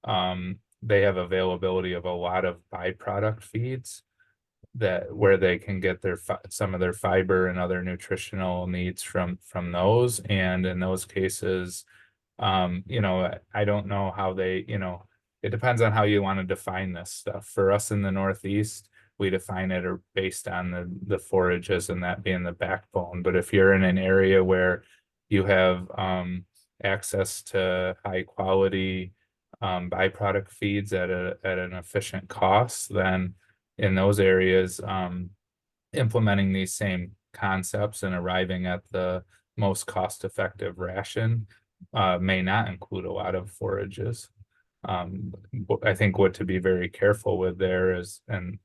availability of a lot of byproduct feeds where they can get some of their fiber and other nutritional needs from those. And in those cases, I don't know how they, it depends on how you want to define this stuff. For us in the Northeast, we define it based on the forages and that being the backbone. But if you're in an area where you have access to high quality byproduct feeds at an efficient cost, then in those areas, implementing these same concepts and arriving at the most cost-effective ration may not include a lot of forages. I think what to be very careful with there is, and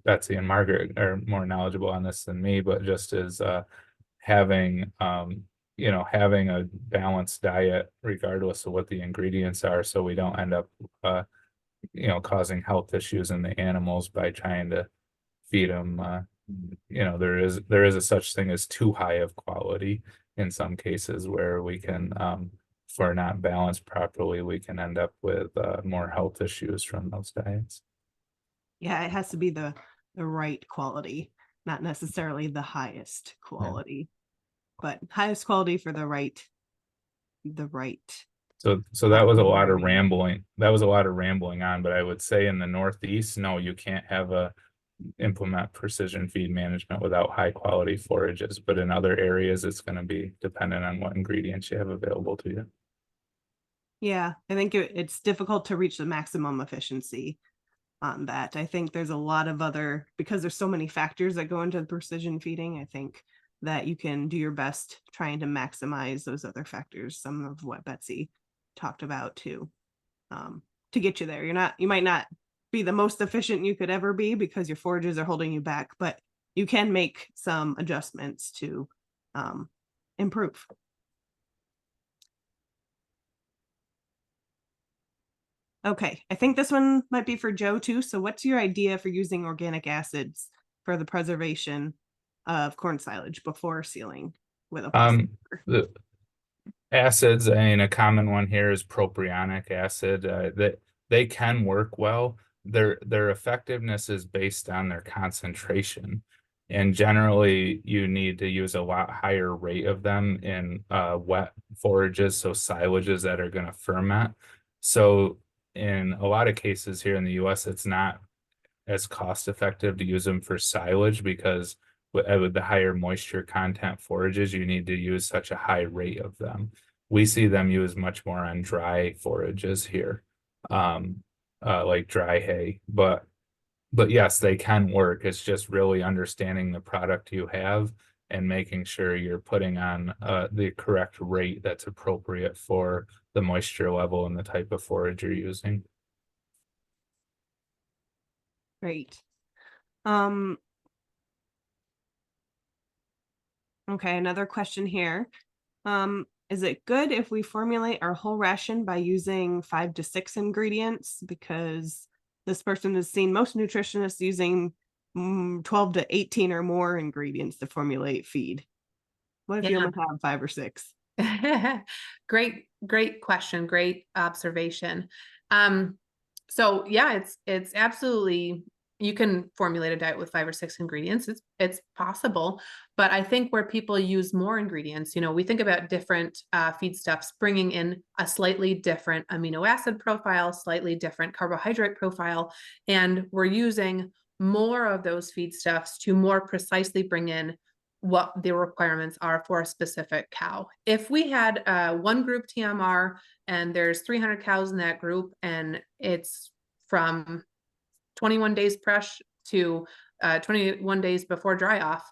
Betsy and Margaret are more knowledgeable on this than me, but just as having having a balanced diet regardless of what the ingredients are, so we don't end up causing health issues in the animals by trying to feed them. There is a such thing as too high of quality in some cases, where we can if we're not balanced properly, we can end up with more health issues from those diets. Yeah, it has to be the right quality, not necessarily the highest quality, but highest quality for the right. So that was a lot of area. rambling. That was a lot of rambling on, but I would say in the Northeast, no, you can't implement precision feed management without high quality forages. But in other areas, it's going to be dependent on what ingredients you have available to you. Yeah, I think it's difficult to reach the maximum efficiency on that. I think there's a lot of other, because there's so many factors that go into precision feeding, I think that you can do your best trying to maximize those other factors, some of what Betsy talked about to get you there. You might not be the most efficient you could ever be because your forages are holding you back, but you can make some adjustments to improve. Okay, I think this one might be for Joe too. So what's your idea for using organic acids for the preservation of corn silage before sealing with a plastic cover? The acids, I mean, a common one here is propionic acid. That they can work well. Their effectiveness is based on their concentration. And generally, you need to use a lot higher rate of them in wet forages, so silages that are going to ferment. So in a lot of cases here in the US, it's not as cost effective to use them for silage, because with the higher moisture content forages, you need to use such a high rate of them. We see them used much more on dry forages here, like dry hay. But yes, they can work. It's just really understanding the product you have and making sure you're putting on the correct rate that's appropriate for the moisture level and the type of forage you're using. Great. Okay, another question here. Is it good if we formulate our whole ration by using 5 to 6 ingredients? Because this person has seen most nutritionists using 12 to 18 or more ingredients to formulate feed. What if you only have 5 or 6? Great question. Great observation. So yeah, it's absolutely, you can formulate a diet with 5 or 6 ingredients. It's possible, but I think where people use more ingredients, we think about different feedstuffs bringing in a slightly different amino acid profile, slightly different carbohydrate profile, and we're using more of those feedstuffs to more precisely bring in what the requirements are for a specific cow. If we had one group TMR and there's 300 cows in that group, and it's from 21 days fresh to 21 days before dry off,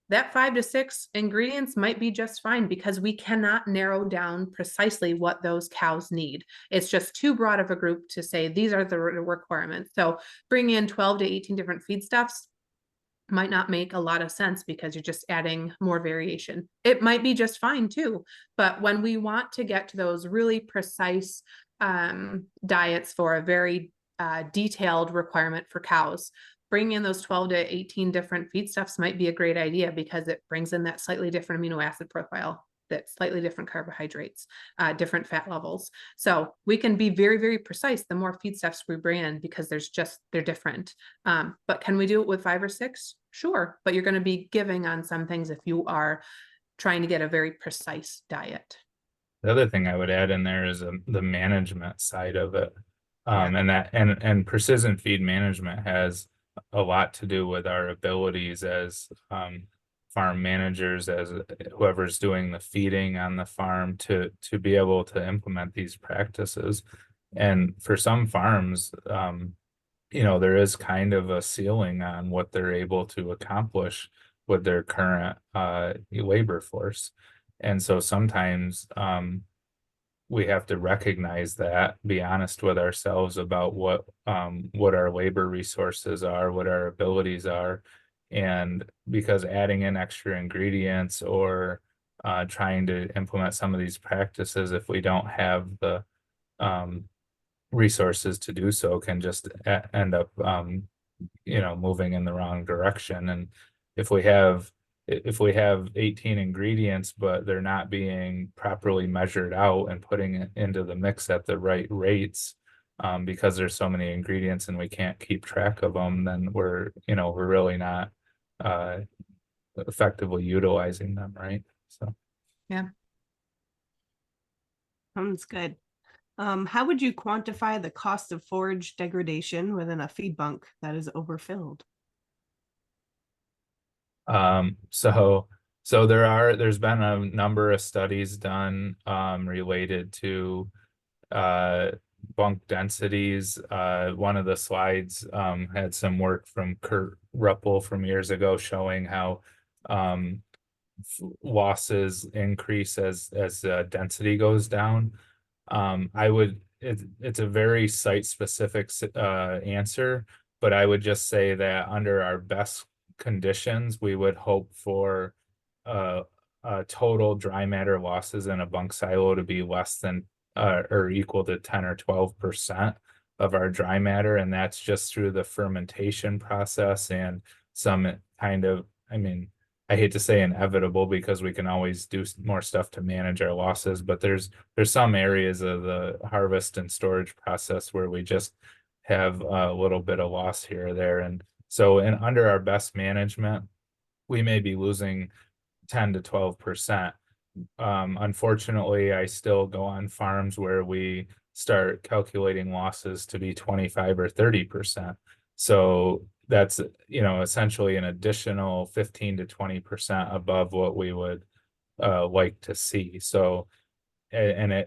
that 5 to 6 ingredients might be just fine, because we cannot narrow down precisely what those cows need. It's just too broad of a group to say these are the requirements. So bringing in 12 to 18 different feedstuffs might not make a lot of sense, because you're just adding more variation. It might be just fine too, but when we want to get to those really precise diets for a very detailed requirement for cows, bringing in those 12 to 18 different feedstuffs might be a great idea, because it brings in that slightly different amino acid profile, that slightly different carbohydrates, different fat levels. So we can be very, very precise the more feedstuffs we bring in, because they're different. But can we do it with 5 or 6? Sure, but you're going to be giving on some things if you are trying to get a very precise diet. The other thing I would add in there is the management side of it. Yeah. And precision feed management has a lot to do with our abilities as farm managers, as whoever's doing the feeding on the farm, to be able to implement these practices. And for some farms, there is kind of a ceiling on what they're able to accomplish with their current labor force. And so sometimes we have to recognize that, be honest with ourselves about what our labor resources are, what our abilities are. And because adding in extra ingredients or trying to implement some of these practices, if we don't have the resources to do so, can just end up moving in the wrong direction. And if we have 18 ingredients, but they're not being properly measured out and putting it into the mix at the right rates, because there's so many ingredients and we can't keep track of them, then we're really not effectively utilizing them, right? So Yeah. Sounds good. How would you quantify the cost of forage degradation within a feed bunk that is overfilled? So there's been a number of studies done related to bunk densities. One of the slides had some work from Kurt Ruppel from years ago showing how losses increase as density goes down. It's a very site specific answer, but I would just say that under our best conditions, we would hope for total dry matter losses in a bunk silo to be less than or equal to 10 or 12% of our dry matter. And that's just through the fermentation process and some kind of, I hate to say inevitable because we can always do more stuff to manage our losses, but there's some areas of the harvest and storage process where we just have a little bit of loss here or there. And so under our best management, we may be losing 10 to 12%. Unfortunately, I still go on farms where we start calculating losses to be 25 or 30%. So that's, essentially an additional 15 to 20% above what we would like to see. So, and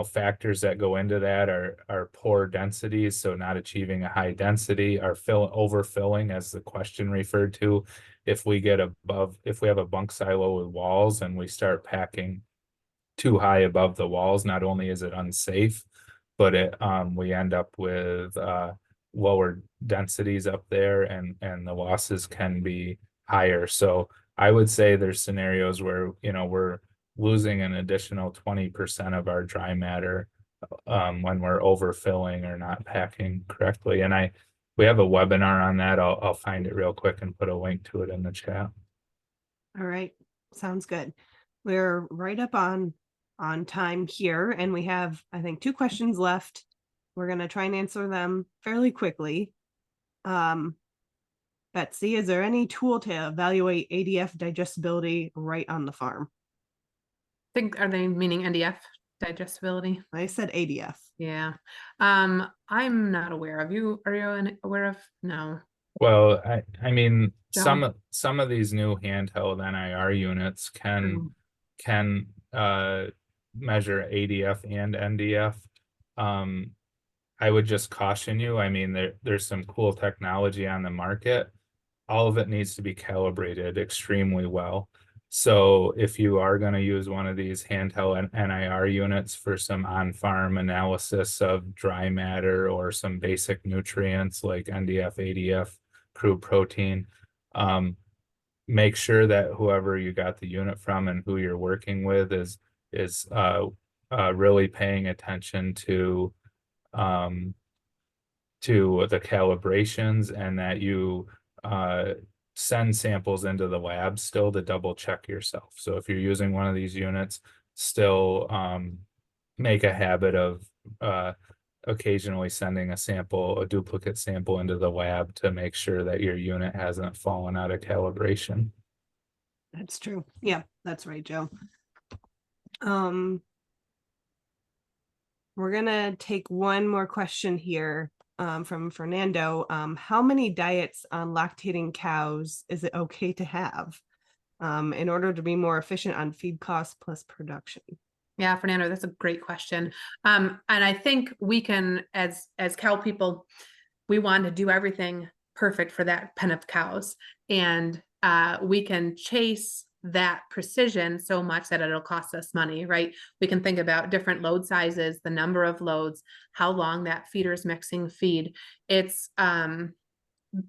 factors that go into that are poor densities, so not achieving a high density, are overfilling, as the question referred to. If we have a bunk silo with walls and we start packing too high above the walls, not only is it unsafe, but we end up with lower densities up there, and the losses can be higher. So I would say there's scenarios where we're losing an additional 20% of our dry matter when we're overfilling or not packing correctly. And we have a webinar on that. I'll find it real quick and put a link to it in the chat. All right, sounds good. We're right up on time here, and we have, I think, 2 questions left. We're going to try and answer them fairly quickly. Betsy, is there any tool to evaluate ADF digestibility right on the farm? Are they meaning NDF digestibility? I said ADF. Yeah. I'm not aware of. Are you aware of? No. Well, John? some of these new handheld NIR units can measure ADF and NDF. I would just caution you. There's some cool technology on the market. All of it needs to be calibrated extremely well. So if you are going to use one of these handheld NIR units for some on-farm analysis of dry matter or some basic nutrients like NDF, ADF, crude protein, make sure that whoever you got the unit from and who you're working with is really paying attention to the calibrations, and that you send samples into the lab still to double check yourself. So if you're using one of these units, still make a habit of occasionally sending a duplicate sample into the lab to make sure that your unit hasn't fallen out of calibration. That's true. Yeah, that's right, Joe. We're gonna take one more question here from Fernando. How many diets on lactating cows is it okay to have in order to be more efficient on feed costs plus production? Yeah, Fernando, that's a great question. And I think we can, as cow people, we want to do everything perfect for that pen of cows. And we can chase that precision so much that it'll cost us money, right? We can think about different load sizes, the number of loads, how long that feeder's mixing feed. It's,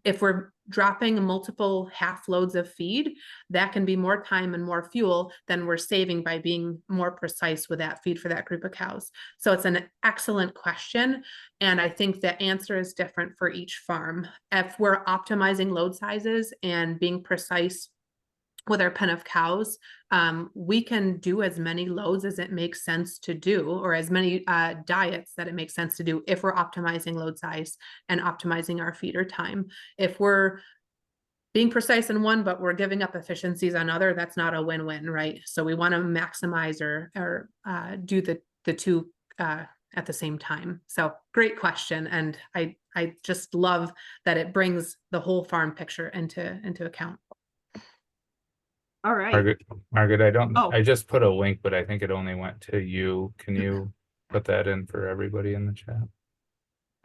if we're dropping multiple half loads of feed, that can be more time and more fuel than we're saving by being more precise with that feed for that group of cows. So it's an excellent question. And I think the answer is different for each farm. If we're optimizing load sizes and being precise with our pen of cows, we can do as many loads as it makes sense to do, or as many diets that it makes sense to do if we're optimizing load size and optimizing our feeder time. If we're being precise in one, but we're giving up efficiencies on other, that's not a win-win, right? So we want to maximize or do the two at the same time. So great question. And I just love that it brings the whole farm picture into account. All right. Margaret, Oh. I just put a link, but I think it only went to you. Can you put that in for everybody in the chat?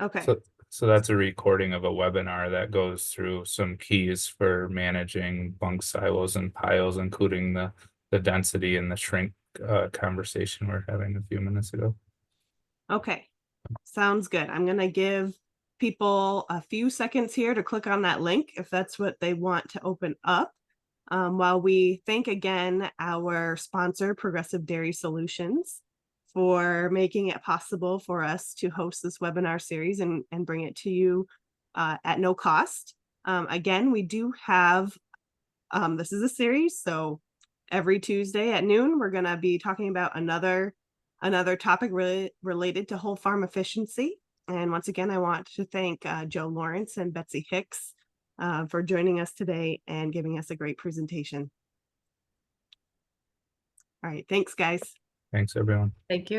Okay. So that's a recording of a webinar that goes through some keys for managing bunk silos and piles, including the density and the shrink conversation we're having a few minutes ago. Okay. Sounds good. I'm going to give people a few seconds here to click on that link if that's what they want to open up. While we thank again our sponsor, Progressive Dairy Solutions, for making it possible for us to host this webinar series and bring it to you at no cost. Again, we do have, this is a series, so every Tuesday at noon, we're going to be talking about another topic related to whole farm efficiency. And once again, I want to thank Joe Lawrence and Betsy Hicks for joining us today and giving us a great presentation. All right, thanks, guys. Thanks, everyone. Thank you.